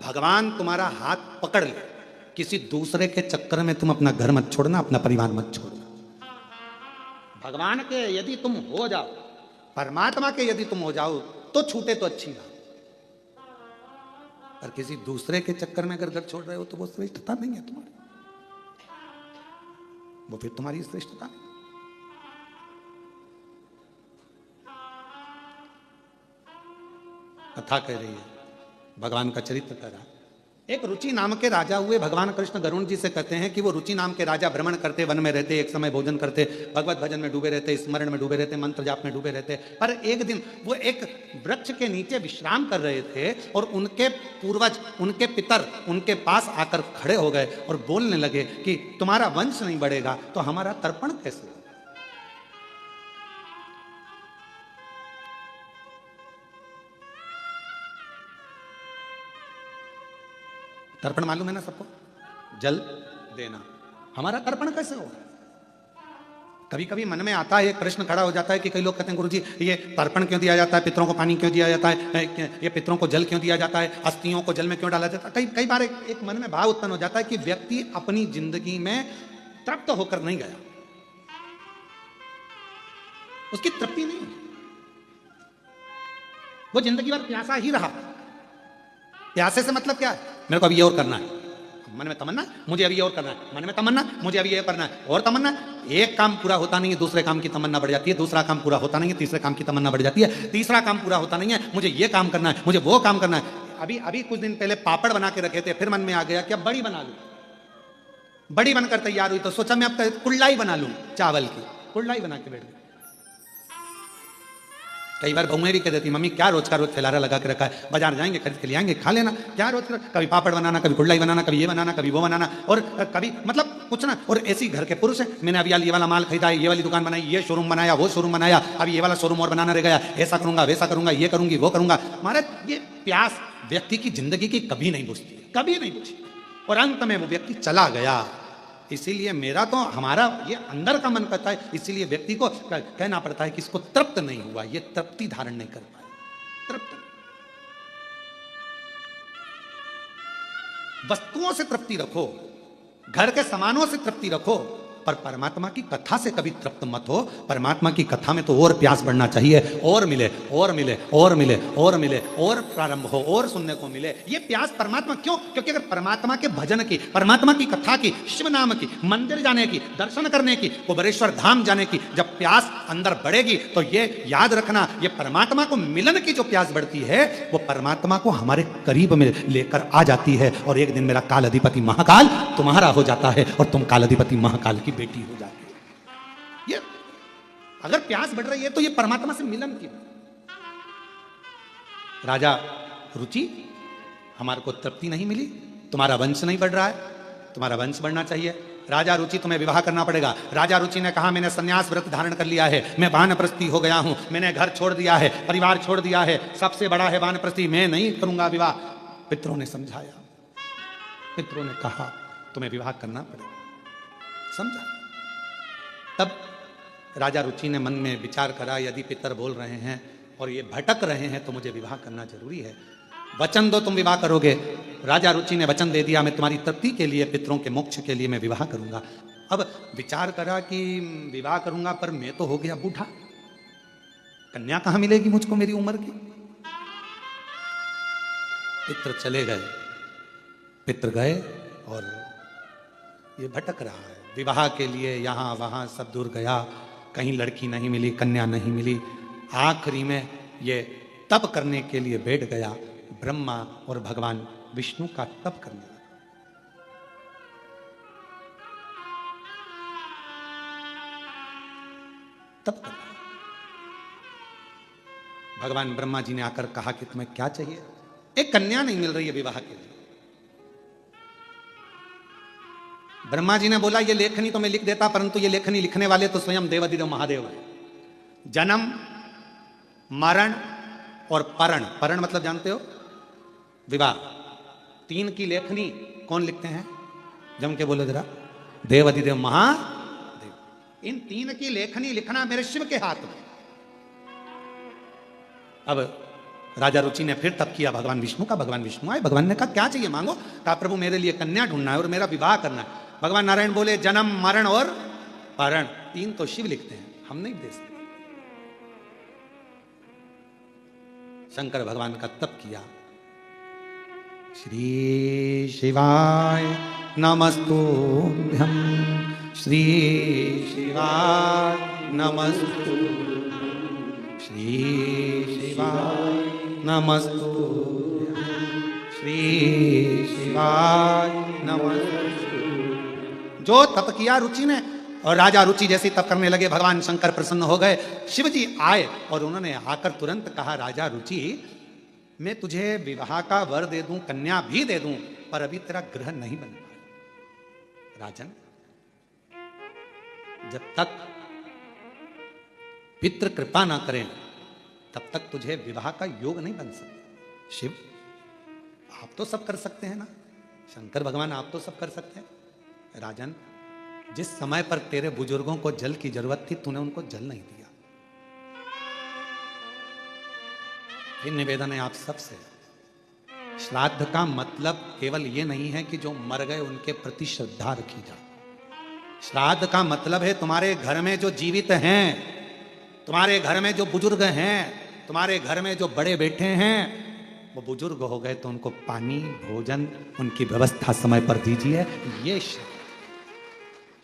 भगवान तुम्हारा हाथ पकड़ ले। किसी दूसरे के चक्कर में तुम अपना घर मत छोड़ना, अपना परिवार मत छोड़ना। भगवान के यदि तुम हो जाओ, परमात्मा के यदि तुम हो जाओ तो छूटे तो अच्छी बात, पर किसी दूसरे के चक्कर में अगर घर छोड़ रहे हो तो वो श्रेष्ठता नहीं है तुम्हारी, वो फिर तुम्हारी श्रेष्ठता नहीं। कथा कह रही है, भगवान का चरित्र कह रहा। एक रुचि नाम के राजा हुए। भगवान कृष्ण गरुण जी से कहते हैं कि वो रुचि नाम के राजा भ्रमण करते, वन में रहते, एक समय भोजन करते, भगवत भजन में डूबे रहते, स्मरण में डूबे रहते, मंत्र जाप में डूबे रहते। पर एक दिन वो एक वृक्ष के नीचे विश्राम कर रहे थे और उनके पूर्वज, उनके पितर उनके पास आकर खड़े हो गए और बोलने लगे कि तुम्हारा वंश नहीं बढ़ेगा तो हमारा तर्पण कैसे होगा? तर्पण मालूम है ना सबको, जल देना, हमारा तर्पण कैसे होगा? कभी कभी मन में आता है, प्रश्न खड़ा हो जाता है कि कई लोग कहते हैं गुरुजी ये तर्पण क्यों दिया जाता है, पितरों को पानी क्यों दिया जाता है, ये पितरों को जल क्यों दिया जाता है, अस्थियों को जल में क्यों डाला जाता है। कई बार एक मन में भाव उत्पन्न हो जाता है कि व्यक्ति अपनी जिंदगी में तृप्त होकर नहीं गया, उसकी तृप्ति नहीं, वो जिंदगी भर प्यासा ही रहा। प्यासे से मतलब क्या है? मेरे को अभी ये और करना है, मन में तमन्ना, मुझे अभी ये और करना है, मन में तमन्ना, मुझे अभी ये करना है, और तमन्ना। एक काम पूरा होता नहीं है, दूसरे काम की तमन्ना बढ़ जाती है, दूसरा काम पूरा होता नहीं है, तीसरे काम की तमन्ना बढ़ जाती है, तीसरा काम पूरा होता नहीं है, मुझे ये काम करना है, मुझे वो काम करना है। अभी कुछ दिन पहले पापड़ बना के रखे थे, फिर मन में आ गया कि अब बड़ी बना लूं। बड़ी बनकर तैयार हुई तो सोचा मैं अब कुल्लाई बना लूं, चावल की कुल्लाई बना के बैठ गई। कई बार बहुएं भी कह देती मम्मी क्या रोज का रोज फैलारा लगा के रखा है, बाजार जाएंगे खरीद के ले आएंगे खा लेना, क्या रोज का कभी पापड़ बनाना, कभी कुल्लाई बनाना, कभी ये बनाना, कभी वो बनाना, और कभी मतलब कुछ ना। और ऐसी घर के पुरुष है, मैंने अभी ये वाला माल खरीदा है, ये वाली दुकान बनाई, ये शोरूम बनाया, वो शोरूम बनाया, अभी ये वाला शोरूम और बनाना रह गया, ऐसा करूंगा वैसा करूंगा, ये करूंगी वो करूंगा। महाराज ये प्यास व्यक्ति की जिंदगी की कभी नहीं बुझती, कभी नहीं बुझी, और अंत में वो व्यक्ति चला गया। इसीलिए मेरा तो हमारा ये अंदर का मन करता है, इसीलिए व्यक्ति को कहना पड़ता है कि इसको तृप्त नहीं हुआ, ये तृप्ति धारण नहीं कर पाए। तृप्त वस्तुओं से तृप्ति रखो, घर के सामानों से तृप्ति रखो, पर परमात्मा की कथा से कभी तृप्त मत हो। परमात्मा की कथा में तो और प्यास बढ़ना चाहिए, और मिले और मिले और मिले और मिले, और प्रारंभ हो और सुनने को मिले। ये प्यास परमात्मा क्यों? क्योंकि अगर परमात्मा के भजन की, परमात्मा की कथा की, शिव नाम की, मंदिर जाने की, दर्शन करने की, कुबेरेश्वर धाम जाने की जब प्यास अंदर बढ़ेगी तो ये याद रखना, ये परमात्मा को मिलन की जो प्यास बढ़ती है वो परमात्मा को हमारे करीब में लेकर आ जाती है। और एक दिन मेरा काल अधिपति महाकाल तुम्हारा हो जाता है और तुम काल अधिपति महाकाल की बेटी हो जाती है। ये अगर प्यास बढ़ रही है तो ये परमात्मा से मिलन की। राजा रुचि, हमारे को तृप्ति नहीं मिली, तुम्हारा वंश नहीं बढ़ रहा है, तुम्हारा वंश बढ़ना चाहिए। राजा रुचि तुम्हें विवाह करना पड़ेगा। राजा रुचि ने कहा मैंने संन्यास व्रत धारण कर लिया है, मैं वानप्रस्थी हो गया हूं, मैंने घर छोड़ दिया है, परिवार छोड़ दिया है, सबसे बड़ा है वानप्रस्थी, मैं नहीं करूंगा विवाह। पितरों ने समझाया, पितरों ने कहा तुम्हें विवाह करना पड़ेगा, समझा। तब राजा रुचि ने मन में विचार करा यदि पितर बोल रहे हैं और ये भटक रहे हैं तो मुझे विवाह करना जरूरी है। वचन दो तुम विवाह करोगे। राजा रुचि ने वचन दे दिया मैं तुम्हारी तृप्ति के लिए, पितरों के मोक्ष के लिए मैं विवाह करूंगा। अब विचार करा कि विवाह करूंगा पर मैं तो हो गया बूढ़ा, कन्या कहां मिलेगी मुझको मेरी उम्र की। पितर चले गए, पितर गए और ये भटक रहा है विवाह के लिए, यहां वहां सब दूर गया। कहीं लड़की नहीं मिली, कन्या नहीं मिली। आखिरी में ये तप करने के लिए बैठ गया, ब्रह्मा और भगवान विष्णु का तप करने लगा। तप करना। भगवान ब्रह्मा जी ने आकर कहा कि तुम्हें क्या चाहिए? एक कन्या नहीं मिल रही है विवाह के लिए। ब्रह्मा जी ने बोला ये लेखनी तो मैं लिख देता, परंतु ये लेखनी लिखने वाले तो स्वयं देवाधिदेव महादेव है। जन्म, मरण और परण, परण मतलब जानते हो, विवाह, तीन की लेखनी कौन लिखते हैं? जम के बोलो जरा। देवाधिदेव महादेव। इन तीन की लेखनी लिखना मेरे शिव के हाथ में। अब राजा रुचि ने फिर तप किया भगवान विष्णु का। भगवान विष्णु आए, भगवान ने कहा क्या चाहिए मांगो। कहा प्रभु मेरे लिए कन्या ढूंढना है और मेरा विवाह करना है। भगवान नारायण बोले जन्म, मरण और परण, तीन तो शिव लिखते हैं, हम नहीं दे सकते। शंकर भगवान का तप किया। श्री शिवाय नमस्तुभ्यं, श्री शिवाय नमस्तुभ्यं, श्री शिवाय नमस्तुभ्यं, श्री शिवाय नमस्तुभ्यं। जो तप किया रुचि ने, और राजा रुचि जैसे तप करने लगे, भगवान शंकर प्रसन्न हो गए। शिव जी आए और उन्होंने आकर तुरंत कहा राजा रुचि मैं तुझे विवाह का वर दे दूं, कन्या भी दे दूं, पर अभी तेरा ग्रह नहीं बन पाया। राजन, जब तक पितृ कृपा ना करें तब तक तुझे विवाह का योग नहीं बन सकता। शिव आप तो सब कर सकते हैं ना, शंकर भगवान आप तो सब कर सकते हैं। राजन, जिस समय पर तेरे बुजुर्गों को जल की जरूरत थी तूने उनको जल नहीं दिया। फिर निवेदन है आप सबसे, श्राद्ध का मतलब केवल ये नहीं है कि जो मर गए उनके प्रति श्रद्धा रखी जाए। श्राद्ध का मतलब है तुम्हारे घर में जो जीवित हैं, तुम्हारे घर में जो बुजुर्ग हैं, तुम्हारे घर में जो बड़े बैठे हैं, वो बुजुर्ग हो गए तो उनको पानी, भोजन, उनकी व्यवस्था समय पर दीजिए। ये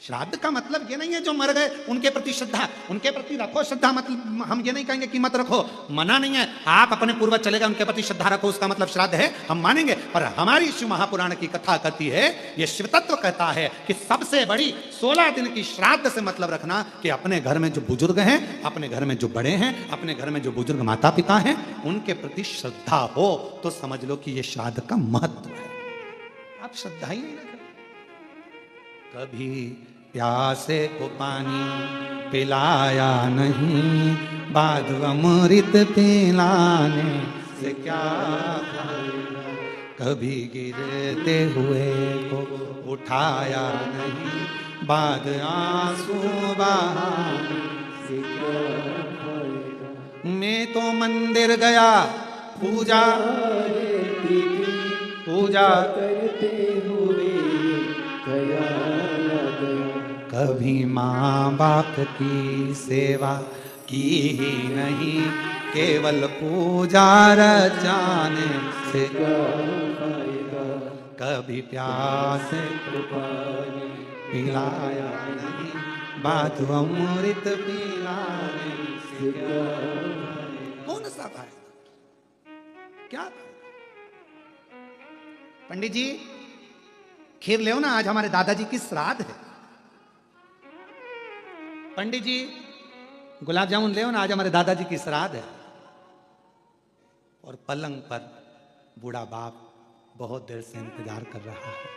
श्राद्ध का मतलब ये नहीं है जो मर गए उनके प्रति श्रद्धा, उनके प्रति रखो श्रद्धा। मतलब हम ये नहीं कहेंगे कि मत रखो, मना नहीं है। आप अपने पूर्वज चले गए उनके प्रति श्रद्धा रखो, उसका मतलब श्राद्ध है, हम मानेंगे। पर हमारी शिव महापुराण की कथा कहती है, ये शिव तत्व कहता है कि सबसे बड़ी 16 दिन की श्राद्ध से मतलब रखना कि अपने घर में जो बुजुर्ग हैं, अपने घर में जो बड़े हैं, अपने घर में जो बुजुर्ग माता पिता हैं, उनके प्रति श्रद्धा हो तो समझ लो कि ये श्राद्ध का महत्व है। आप श्रद्धा ही नहीं रखो। कभी प्यासे को पानी पिलाया नहीं, बाद अमृत पिलाने से क्या फायदा। कभी गिरते हुए को उठाया नहीं, बाद आंसू बहाने से क्या फायदा। मैं तो मंदिर गया पूजा करते हुए गया, कभी माँ बाप की सेवा की ही नहीं, केवल पूजा रचाने से क्या फायदा। कभी प्यास को पानी पिलाया नहीं, बाद अमृत पिलाने से क्या फायदा। कौन सा फायदा, क्या फायदा? पंडित जी खीर ले ना, आज हमारे दादाजी की श्राद्ध है। पंडित जी गुलाब जामुन ले ना, आज हमारे दादाजी की श्राद्ध है। और पलंग पर बूढ़ा बाप बहुत देर से इंतजार कर रहा है।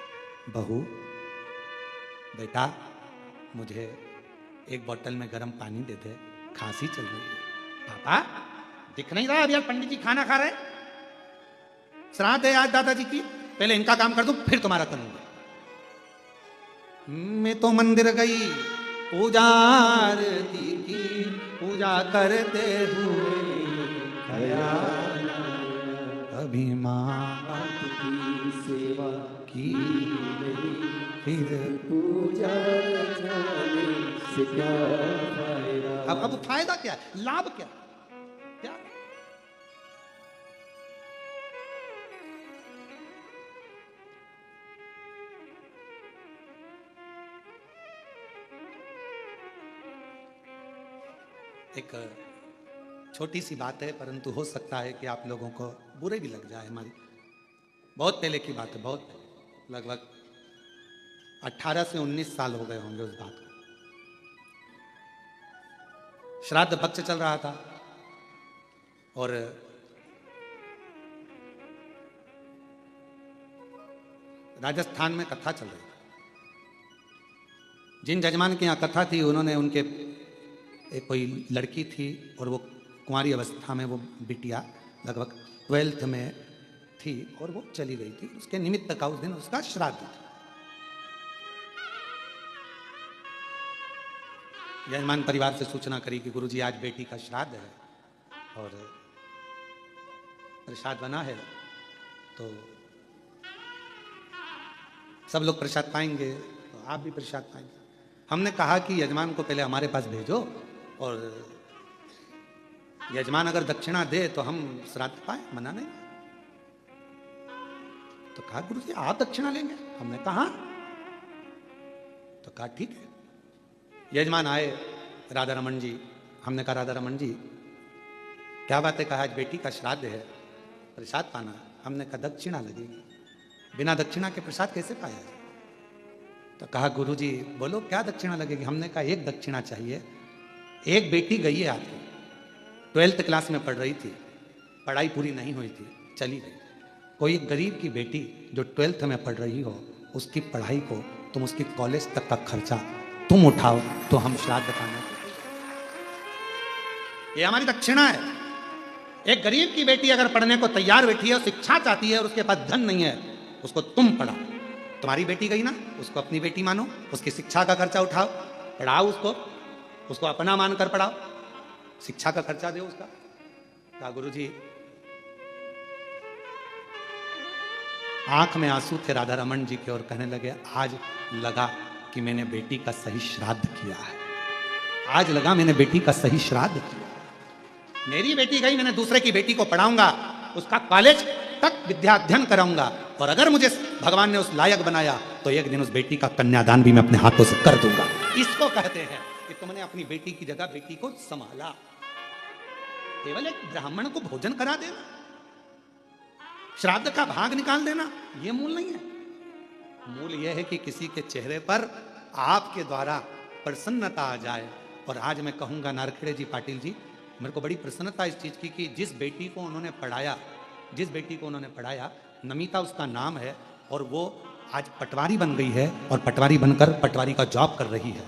बहू, बेटा मुझे एक बोतल में गर्म पानी दे दे, खांसी चल रही है। पापा दिख नहीं रहा अभी यार, पंडित जी खाना खा रहे, श्राद्ध है आज दादाजी की, पहले इनका काम कर दूं फिर तुम्हारा करूंगा। मैं तो मंदिर गई पूजा आरती की, पूजा करते हुए ख्याल अभी माँ बाप की सेवा की नहीं, फिर पूजा से क्या फायदा। अब फायदा क्या है, लाभ क्या क्या? एक छोटी सी बात है, परंतु हो सकता है कि आप लोगों को बुरे भी लग जाए। हमारी बहुत पहले की बात है, बहुत लगभग 18 से 19 साल हो गए होंगे उस बात को। श्राद्ध पक्ष चल रहा था और राजस्थान में कथा चल रही थी। जिन जजमान की यहाँ कथा थी, उन्होंने उनके एक कोई लड़की थी और वो कुंवारी अवस्था में, वो बिटिया लगभग 12th में थी और वो चली गई थी। उसके निमित्त का उस दिन उसका श्राद्ध था। यजमान परिवार से सूचना करी कि गुरुजी आज बेटी का श्राद्ध है और प्रसाद बना है, तो सब लोग प्रसाद पाएंगे, तो आप भी प्रसाद पाएंगे। हमने कहा कि यजमान को पहले हमारे पास भेजो और यजमान अगर दक्षिणा दे तो हम श्राद्ध पाए, मना नहीं। तो कहा गुरुजी आप दक्षिणा लेंगे? हमने कहा, तो कहा ठीक है। यजमान आए, राधा रमन जी। हमने कहा राधा रमन जी क्या बात है? कहा आज बेटी का श्राद्ध है, प्रसाद पाना। हमने कहा दक्षिणा लगेगी, बिना दक्षिणा के प्रसाद कैसे पाया जाए? तो कहा गुरुजी बोलो क्या दक्षिणा लगेगी? हमने कहा एक दक्षिणा चाहिए। एक बेटी गई है आपकी, 12th क्लास में पढ़ रही थी, पढ़ाई पूरी नहीं हुई थी, चली गई। कोई गरीब की बेटी जो 12th में पढ़ रही हो, उसकी पढ़ाई को तुम, उसकी कॉलेज तक का खर्चा तुम उठाओ, तो हम श्राद्ध पाना। ये हमारी दक्षिणा है। एक गरीब की बेटी अगर पढ़ने को तैयार बैठी है, शिक्षा चाहती है और उसके पास धन नहीं है, उसको तुम पढ़ाओ। तुम्हारी बेटी गई ना, उसको अपनी बेटी मानो, उसकी शिक्षा का खर्चा उठाओ, पढ़ाओ उसको अपना मानकर पढ़ाओ, शिक्षा का खर्चा दो उसका। कहा गुरुजी, आंख में आंसू थे राधा रमन जी के और कहने लगे आज लगा कि मैंने बेटी का सही श्राद्ध किया है। आज लगा मैंने बेटी का सही श्राद्ध किया। मेरी बेटी गई, मैंने दूसरे की बेटी को पढ़ाऊंगा, उसका कॉलेज तक विद्या अध्ययन कराऊंगा, और अगर मुझे भगवान ने उस लायक बनाया तो एक दिन उस बेटी का कन्यादान भी मैं अपने हाथों से कर दूंगा। इसको कहते हैं कि तुमने अपनी बेटी की जगह बेटी को संभाला। केवल एक ब्राह्मण को भोजन करा देना, श्राद्ध का भाग निकाल देना, यह मूल नहीं है। मूल यह है कि किसी के चेहरे पर आपके द्वारा प्रसन्नता आ जाए। और आज मैं कहूंगा नारखेड़े जी, पाटिल जी, मेरे को बड़ी प्रसन्नता इस चीज की कि जिस बेटी को उन्होंने पढ़ाया, नमिता उसका नाम है, और वो आज पटवारी बन गई है और पटवारी बनकर पटवारी का जॉब कर रही है।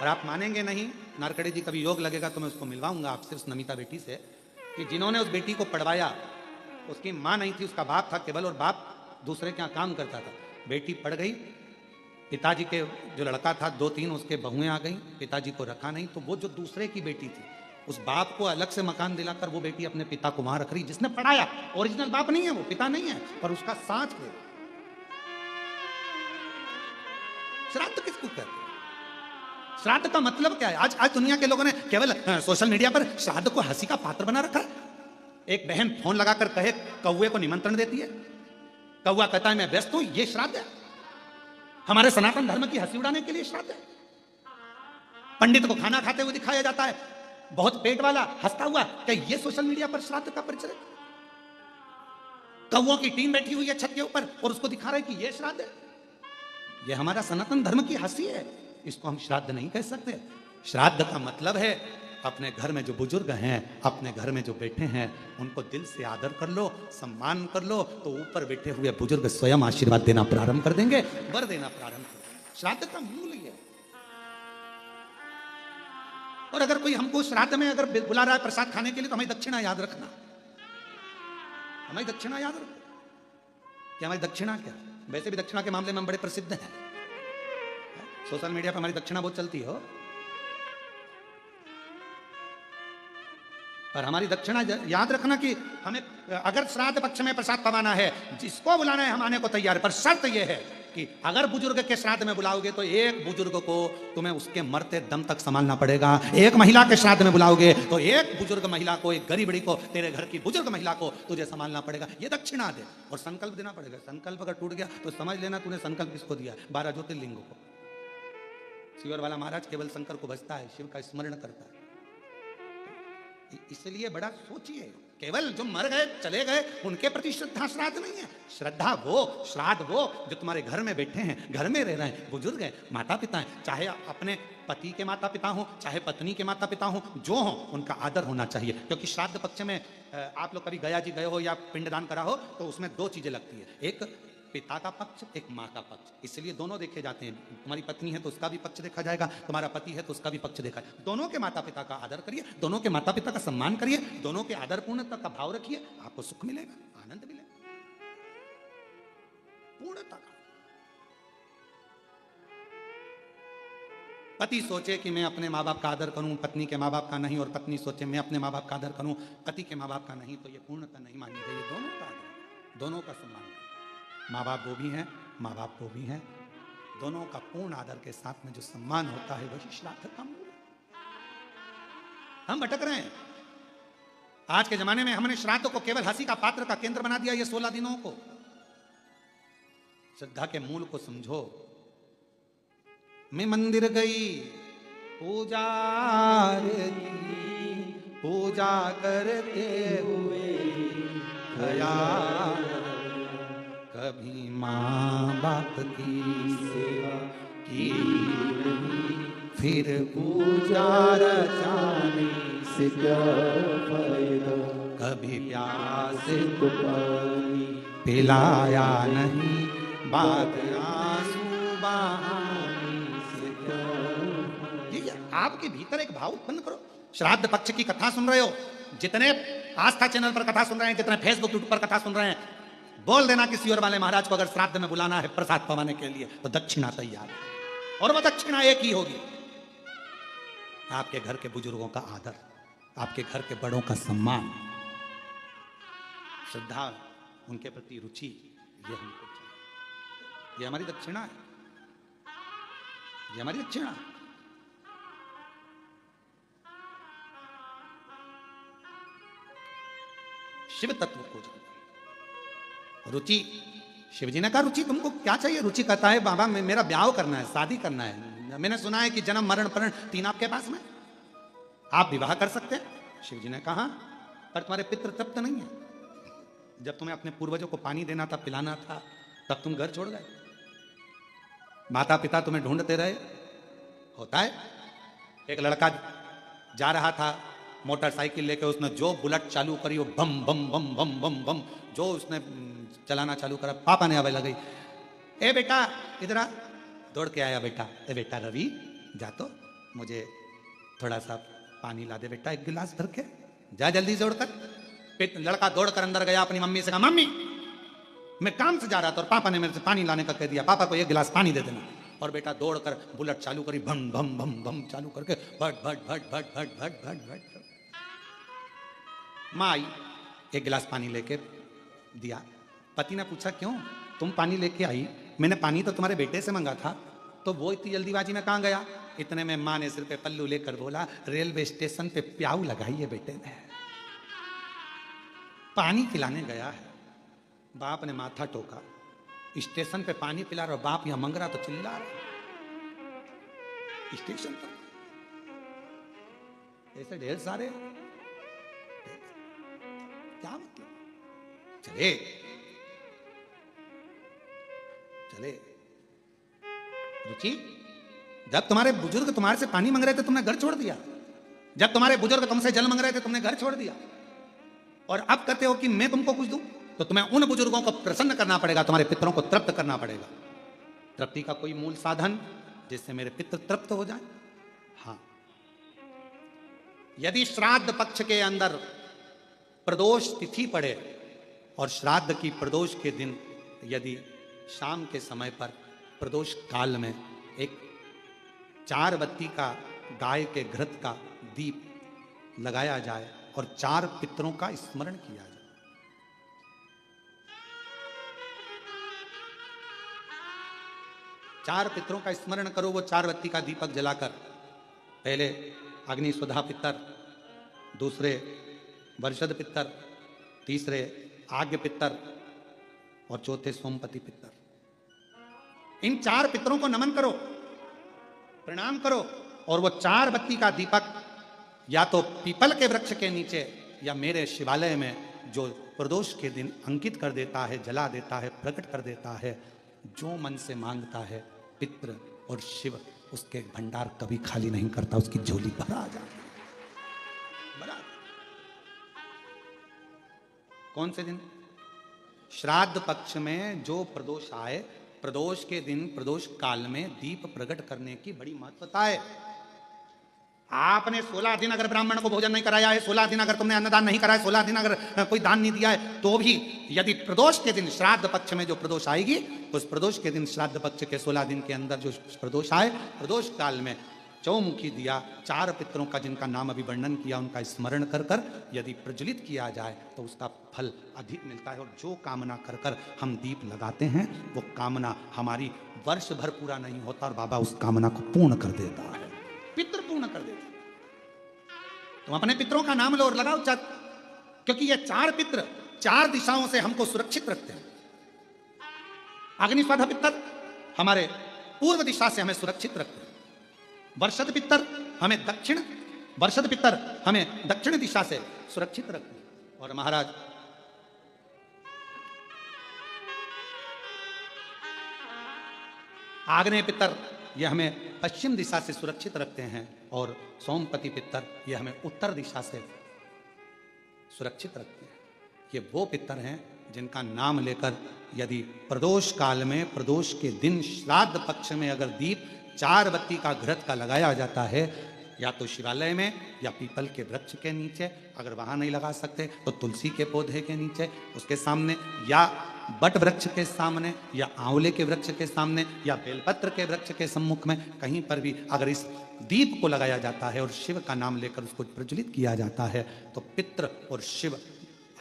और आप मानेंगे नहीं, नारखेड़े जी कभी योग लगेगा तो मैं उसको मिलवाऊंगा आपसे, उस नमिता बेटी से, कि जिन्होंने उस बेटी को पढ़वाया उसकी माँ नहीं थी, उसका बाप था केवल, और बाप दूसरे के यहाँ काम करता था। बेटी पढ़ गई, पिताजी के जो लड़का था 2-3 उसके बहुएं आ गई, पिताजी को रखा नहीं, तो वो जो दूसरे की बेटी थी, उस बाप को अलग से मकान दिलाकर वो बेटी अपने पिता को वहां रख रही, जिसने पढ़ाया। ओरिजिनल बाप नहीं है वो, पिता नहीं है, पर उसका साथ है। श्राद्ध किसको कहते हैं? श्राद्ध का मतलब क्या है? आज दुनिया के लोगों ने केवल सोशल मीडिया पर श्राद्ध को हंसी का पात्र बना रखा है। एक बहन फोन लगाकर कहे कौवे को निमंत्रण देती है, कौवा कहता है मैं व्यस्त हूं, ये श्राद्ध है? हमारे सनातन धर्म की हंसी उड़ाने के लिए श्राद्ध है? पंडित को खाना खाते हुए दिखाया जाता है, बहुत पेट वाला हंसता हुआ, क्या ये सोशल मीडिया पर श्राद्ध का परिचय? कौवों की टीम बैठी हुई है छत के ऊपर और उसको दिखा रहे कि ये श्राद्ध है। ये हमारा सनातन धर्म की हंसी है, इसको हम श्राद्ध नहीं कह सकते। श्राद्ध का मतलब है अपने घर में जो बुजुर्ग हैं, अपने घर में जो बैठे हैं, उनको दिल से आदर कर लो, सम्मान कर लो, तो ऊपर बैठे हुए बुजुर्ग स्वयं आशीर्वाद देना प्रारंभ कर देंगे, वर देना प्रारंभ कर देंगे। श्राद्ध का मूल ये है। और अगर कोई हमको श्राद्ध में अगर बुला रहा है प्रसाद खाने के लिए, तो हमारी दक्षिणा याद रखना, हमारी दक्षिणा याद रखो कि हमारी दक्षिणा क्या। वैसे भी दक्षिणा के मामले में हम बड़े प्रसिद्ध हैं, सोशल मीडिया पर हमारी दक्षिणा बहुत चलती हो, पर हमारी दक्षिणा याद रखना कि हमें अगर श्राद्ध पक्ष में प्रसाद पवाना है, जिसको बुलाना है हम आने को तैयार है, पर शर्त यह है कि अगर बुजुर्ग के श्राद्ध में बुलाओगे तो एक बुजुर्ग को तुम्हें उसके मरते दम तक संभालना पड़ेगा। एक महिला के श्राद्ध में बुलाओगे तो एक बुजुर्ग महिला को, एक गरीबड़ी को, तेरे घर की बुजुर्ग महिला को तुझे संभालना पड़ेगा। ये दक्षिणा दे और संकल्प देना पड़ेगा। संकल्प अगर टूट गया तो समझ लेना तूने संकल्प किसको दिया? 12 ज्योतिर्लिंगों को। शिवर वाला महाराज केवल शंकर को भजता है, शिव का स्मरण करता है। इसलिए बड़ा सोचिए, केवल जो मर गए चले गए उनके प्रति श्रद्धा श्राद्ध नहीं है। श्रद्धा वो, श्राद्ध वो जो तुम्हारे घर में बैठे हैं, घर में रह रहे हैं, बुजुर्ग हैं, माता पिता हैं, चाहे अपने पति के माता पिता हो, चाहे पत्नी के माता पिता हो, जो हो उनका आदर होना चाहिए। क्योंकि श्राद्ध पक्ष में आप लोग कभी गया जी गए हो या पिंडदान करा हो तो उसमें दो चीजें लगती है, एक पिता का पक्ष, एक माँ का पक्ष, इसलिए दोनों देखे जाते हैं। तुम्हारी पत्नी है तो उसका भी पक्ष देखा जाएगा, तुम्हारा पति है तो उसका भी पक्ष देखा जाएगा। दोनों के माता पिता का आदर करिए, दोनों के माता पिता का सम्मान करिए, दोनों के आदर पूर्णता का भाव रखिए, आपको सुख मिलेगा, आनंद मिलेगा, पूर्णता का। पति सोचे कि मैं अपने माँ बाप का आदर करूं, पत्नी के माँ बाप का नहीं, और पत्नी सोचे मैं अपने माँ बाप का आदर करूं, पति के माँ बाप का नहीं, तो ये पूर्णता नहीं मानी गई। दोनों का आदर, दोनों का सम्मान। माँ बाप वो भी हैं, माँ बाप वो भी हैं, दोनों का पूर्ण आदर के साथ में जो सम्मान होता है वही श्राद्ध का मूल है। हम भटक रहे हैं आज के जमाने में, हमने श्राद्ध को केवल हंसी का पात्र का केंद्र बना दिया। ये 16 दिनों को श्रद्धा के मूल को समझो। मैं मंदिर गई पूजा करते हुए गया, कभी माँ बाप की सेवा की, फिर पूजा रचाने से क्या फायदा, कभी प्यासे को पानी पिलाया नहीं, बात आंसू बहाने से क्या। ये आपके भीतर एक भाव उत्पन्न करो। श्राद्ध पक्ष की कथा सुन रहे हो, जितने आस्था चैनल पर कथा सुन रहे हैं, जितने फेसबुक यूट्यूब पर कथा सुन रहे हैं, बोल देना किसी और वाले महाराज को अगर श्राद्ध में बुलाना है प्रसाद पवाने के लिए तो दक्षिणा तैयार है, और वह दक्षिणा एक ही होगी, आपके घर के बुजुर्गों का आदर, आपके घर के बड़ों का सम्मान, श्रद्धा, उनके प्रति रुचि, ये हमको चाहिए। ये हमारी दक्षिणा है, ये हमारी दक्षिणा है। शिव तत्व को जानो। रुचि, शिव जी ने कहा रुचि तुमको क्या चाहिए? रुचि कहता है बाबा मेरा ब्याह करना है, शादी करना है। मैंने सुना है कि जन्म मरण प्रण तीन आपके पास में, आप विवाह कर सकते हैं। शिव जी ने कहा पर तुम्हारे पितृ तृप्त नहीं है। जब तुम्हें अपने पूर्वजों को पानी देना था, पिलाना था, तब तुम घर छोड़ गए। माता पिता तुम्हें ढूंढते रहे। होता है, एक लड़का जा रहा था मोटरसाइकिल लेके, उसने जो बुलेट चालू करी वो बम बम बम बम बम बम, जो उसने चलाना चालू करा, पापा ने आवाज लगाई, ए बेटा इधर आ। दौड़ के आया बेटा, ए बेटा रवि जा तो मुझे थोड़ा सा पानी ला दे बेटा, एक गिलास भर के, जा जल्दी से दौड़कर। लड़का दौड़कर अंदर गया, अपनी मम्मी से कहा मम्मी मैं काम से जा रहा था और पापा ने मेरे से पानी लाने का कह दिया, पापा को एक गिलास पानी दे देना। और बेटा दौड़कर बुलेट चालू करी, भम भम भम भम चालू करके भट भट भट भट भट भट भट भट। माँ आई, एक गिलास पानी लेके दिया। पति ने पूछा क्यों तुम पानी लेके आई? मैंने पानी तो तुम्हारे बेटे से मंगा था। तो वो इतनी जल्दीबाजी में कहाँ गया? इतने में माँ ने सिर पे पल्लू लेकर बोला, रेलवे स्टेशन पे प्याऊ लगाई है बेटे ने, पानी पिलाने गया है। बाप ने माथा टोका, स्टेशन पे पानी पिला रहा, बाप यहां मंग रहा तो चिल्ला रहा स्टेशन पर। ऐसे ढेर सारे, क्या मतलब? चले चले रुचि, जब तुम्हारे बुजुर्ग तुम्हारे से पानी मांग रहे थे तुमने घर छोड़ दिया, जब तुम्हारे बुजुर्ग तुमसे जल मांग रहे थे तुमने घर छोड़ दिया, और अब कहते हो कि मैं तुमको कुछ दूं, तो तुम्हें उन बुजुर्गों को प्रसन्न करना पड़ेगा, तुम्हारे पितरों को तृप्त करना पड़ेगा। तृप्ति का कोई मूल साधन जिससे मेरे पितर तृप्त हो जाए। हाँ, यदि श्राद्ध पक्ष के अंदर प्रदोष तिथि पड़े और श्राद्ध की प्रदोष के दिन यदि शाम के समय पर प्रदोष काल में एक 4 बत्ती का गाय के घृत का दीप लगाया जाए और 4 पितरों का स्मरण किया जाए, चार पितरों का स्मरण करो। वो 4 बत्ती का दीपक जलाकर, पहले अग्नि सुधा पितर, दूसरे वर्षद पितर, तीसरे आग्य पितर और चौथे सोमपति पितर। इन 4 पितरों को नमन करो, प्रणाम करो, और वो 4 बत्ती का दीपक या तो पीपल के वृक्ष के नीचे या मेरे शिवालय में जो प्रदोष के दिन अंकित कर देता है, जला देता है, प्रकट कर देता है, जो मन से मांगता है, पितृ और शिव उसके भंडार कभी खाली नहीं करता, उसकी झोली भरा आ जाती है। बराबर। कौन से दिन? श्राद्ध पक्ष में जो प्रदोष आए, प्रदोष के दिन, प्रदोष काल में दीप प्रकट करने की बड़ी महत्वता है। आपने 16 दिन अगर ब्राह्मण को भोजन नहीं कराया है, 16 दिन अगर तुमने अन्नदान नहीं कराया, 16 दिन अगर कोई दान नहीं दिया है, तो भी यदि प्रदोष के दिन, श्राद्ध पक्ष में जो प्रदोष आएगी, उस प्रदोष के दिन, श्राद्ध पक्ष के 16 दिन के अंदर जो प्रदोष आए, प्रदोष काल में चौमुखी दिया, 4 पितरों का जिनका नाम अभी वर्णन किया, उनका स्मरण कर कर यदि प्रज्वलित किया जाए तो उसका फल अधिक मिलता है। और जो कामना कर कर हम दीप लगाते हैं, वो कामना हमारी वर्ष भर पूरा नहीं होता और बाबा उस कामना को पूर्ण कर देता है, पितृ पूर्ण कर देता है। तुम अपने पितरों का नाम लो और लगाओ चार, क्योंकि ये 4 पितर 4 दिशाओं से हमको सुरक्षित रखते हैं। अग्निस्वाधा पितर हमारे पूर्व दिशा से हमें सुरक्षित रखते हैं। वर्षद पितर हमें दक्षिण दिशा से सुरक्षित रखते हैं। और महाराज आग्नेय पितर ये हमें पश्चिम दिशा से सुरक्षित रखते हैं, और सोमपति पितर ये हमें उत्तर दिशा से सुरक्षित रखते हैं। ये वो पितर हैं जिनका नाम लेकर यदि प्रदोष काल में, प्रदोष के दिन, श्राद्ध पक्ष में अगर दीप 4 बत्ती का घृत का लगाया जाता है, या तो शिवालय में या पीपल के वृक्ष के नीचे, अगर वहां नहीं लगा सकते तो तुलसी के पौधे के नीचे, उसके सामने, या बट वृक्ष के सामने, या आंवले के वृक्ष के सामने, या बेलपत्र के वृक्ष के सम्मुख में, कहीं पर भी अगर इस दीप को लगाया जाता है और शिव का नाम लेकर उसको प्रज्वलित किया जाता है, तो पितृ और शिव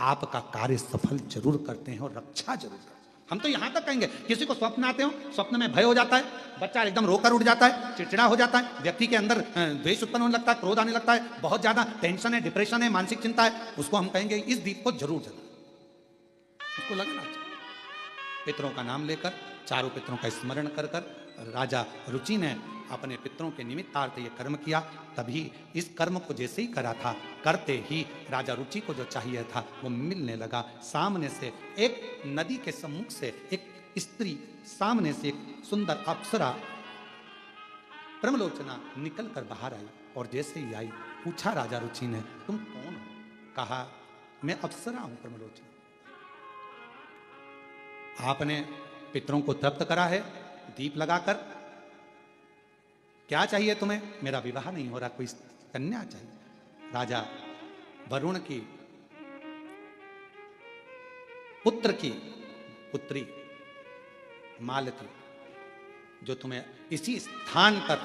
आपका कार्य सफल जरूर करते हैं और रक्षा जरूर करते हैं। हम तो यहां तक कहेंगे, किसी को स्वप्न आते हो, स्वप्न में भय हो जाता है, बच्चा एकदम रोकर उठ जाता है, चिड़चिड़ा हो जाता है, व्यक्ति के अंदर द्वेष उत्पन्न होने लगता है, क्रोध आने लगता है, बहुत ज्यादा टेंशन है, डिप्रेशन है, मानसिक चिंता है, उसको हम कहेंगे इस दीप को जरूर जलाओ, उसको लगाना चाहिए। पितरों का नाम लेकर, 4 पितरों का स्मरण कर कर राजा रुचि ने अपने पितरों के निमित्तार्थ ये कर्म किया। तभी इस कर्म को जैसे ही करा था, करते ही राजा रुचि को जो चाहिए था वो मिलने लगा। सामने से एक नदी के सम्मुख से एक स्त्री, सामने से एक सुंदर अप्सरा ब्रह्मलोचना निकल कर बाहर आई, और जैसे ही आई पूछा राजा रुचि ने, तुम कौन हो? कहा, मैं अप्सरा हूं ब्रह्मलोचना। आपने पितरों को तृप्त करा है दीप लगाकर, क्या चाहिए तुम्हें? मेरा विवाह नहीं हो रहा, कोई कन्या चाहिए। राजा वरुण की पुत्र की पुत्री मालती, जो तुम्हें इसी स्थान पर,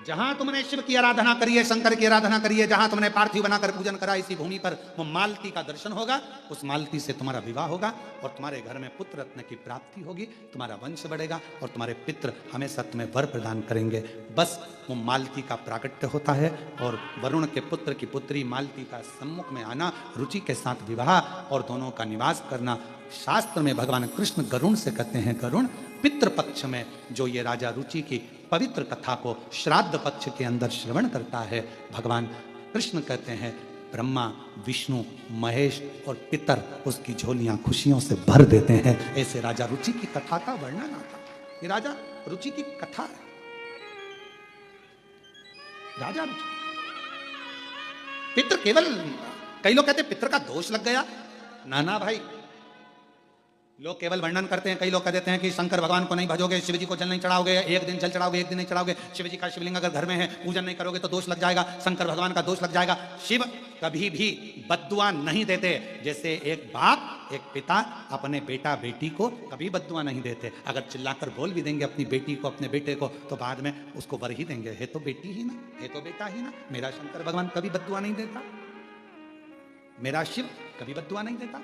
जहां तुमने शिव की आराधना करी है, शंकर की आराधना करी है, जहां तुमने पार्थिव बनाकर पूजन करा, इसी भूमि पर वो मालती का दर्शन होगा, उस मालती से तुम्हारा विवाह होगा और तुम्हारे घर में पुत्र रत्न की प्राप्ति होगी, तुम्हारा वंश बढ़ेगा और तुम्हारे पितृ हमेशा तुम्हें वर प्रदान करेंगे। बस वो मालती का प्राकट्य होता है और वरुण के पुत्र की पुत्री मालती का सम्मुख में आना, रुचि के साथ विवाह और दोनों का निवास करना। शास्त्र में भगवान कृष्ण गरुण से कहते हैं, गरुण पितृपक्ष में जो ये राजा रुचि की पवित्र कथा को श्राद्ध पक्ष के अंदर श्रवण करता है, भगवान कृष्ण कहते हैं ब्रह्मा, विष्णु, महेश और पितर उसकी झोलियां खुशियों से भर देते हैं। ऐसे राजा रुचि की कथा का वर्णन आता है। ये राजा रुचि की कथा है। राजा रुचि, पितृ केवल, कई लोग कहते हैं पितृ का दोष लग गया। नाना भाई, लोग केवल वर्णन करते हैं, कई लोग कह देते हैं कि शंकर भगवान को नहीं भजोगे, शिव जी को जल नहीं चढ़ाओगे, एक दिन जल चढ़ाओगे, एक दिन नहीं चढ़ाओगे, शिव जी का शिवलिंग अगर घर में है पूजन नहीं करोगे तो दोष लग जाएगा, शंकर भगवान का दोष लग जाएगा। शिव कभी भी बद्दुआ नहीं देते। जैसे एक बाप, एक पिता अपने बेटा बेटी को कभी बद्दुआ नहीं देते। अगर चिल्लाकर बोल भी देंगे अपनी बेटी को, अपने बेटे को, तो बाद में उसको वर ही देंगे, है तो बेटी ही ना, है तो बेटा ही ना। मेरा शंकर भगवान कभी बद्दुआ नहीं देता, मेरा शिव कभी बद्दुआ नहीं देता,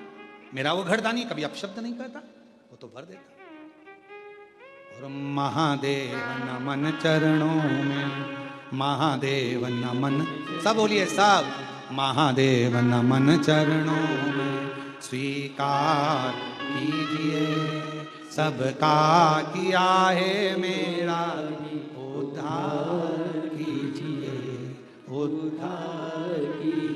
मेरा वो घरदानी कभी अपशब्द नहीं कहता, वो तो वर देता। और महादेव नमन चरणों में, महादेव नमन, सब बोलिए सब, महादेव नमन चरणों में स्वीकार कीजिए, सबका किया है मेरा उद्धार कीजिए, बुद्धा की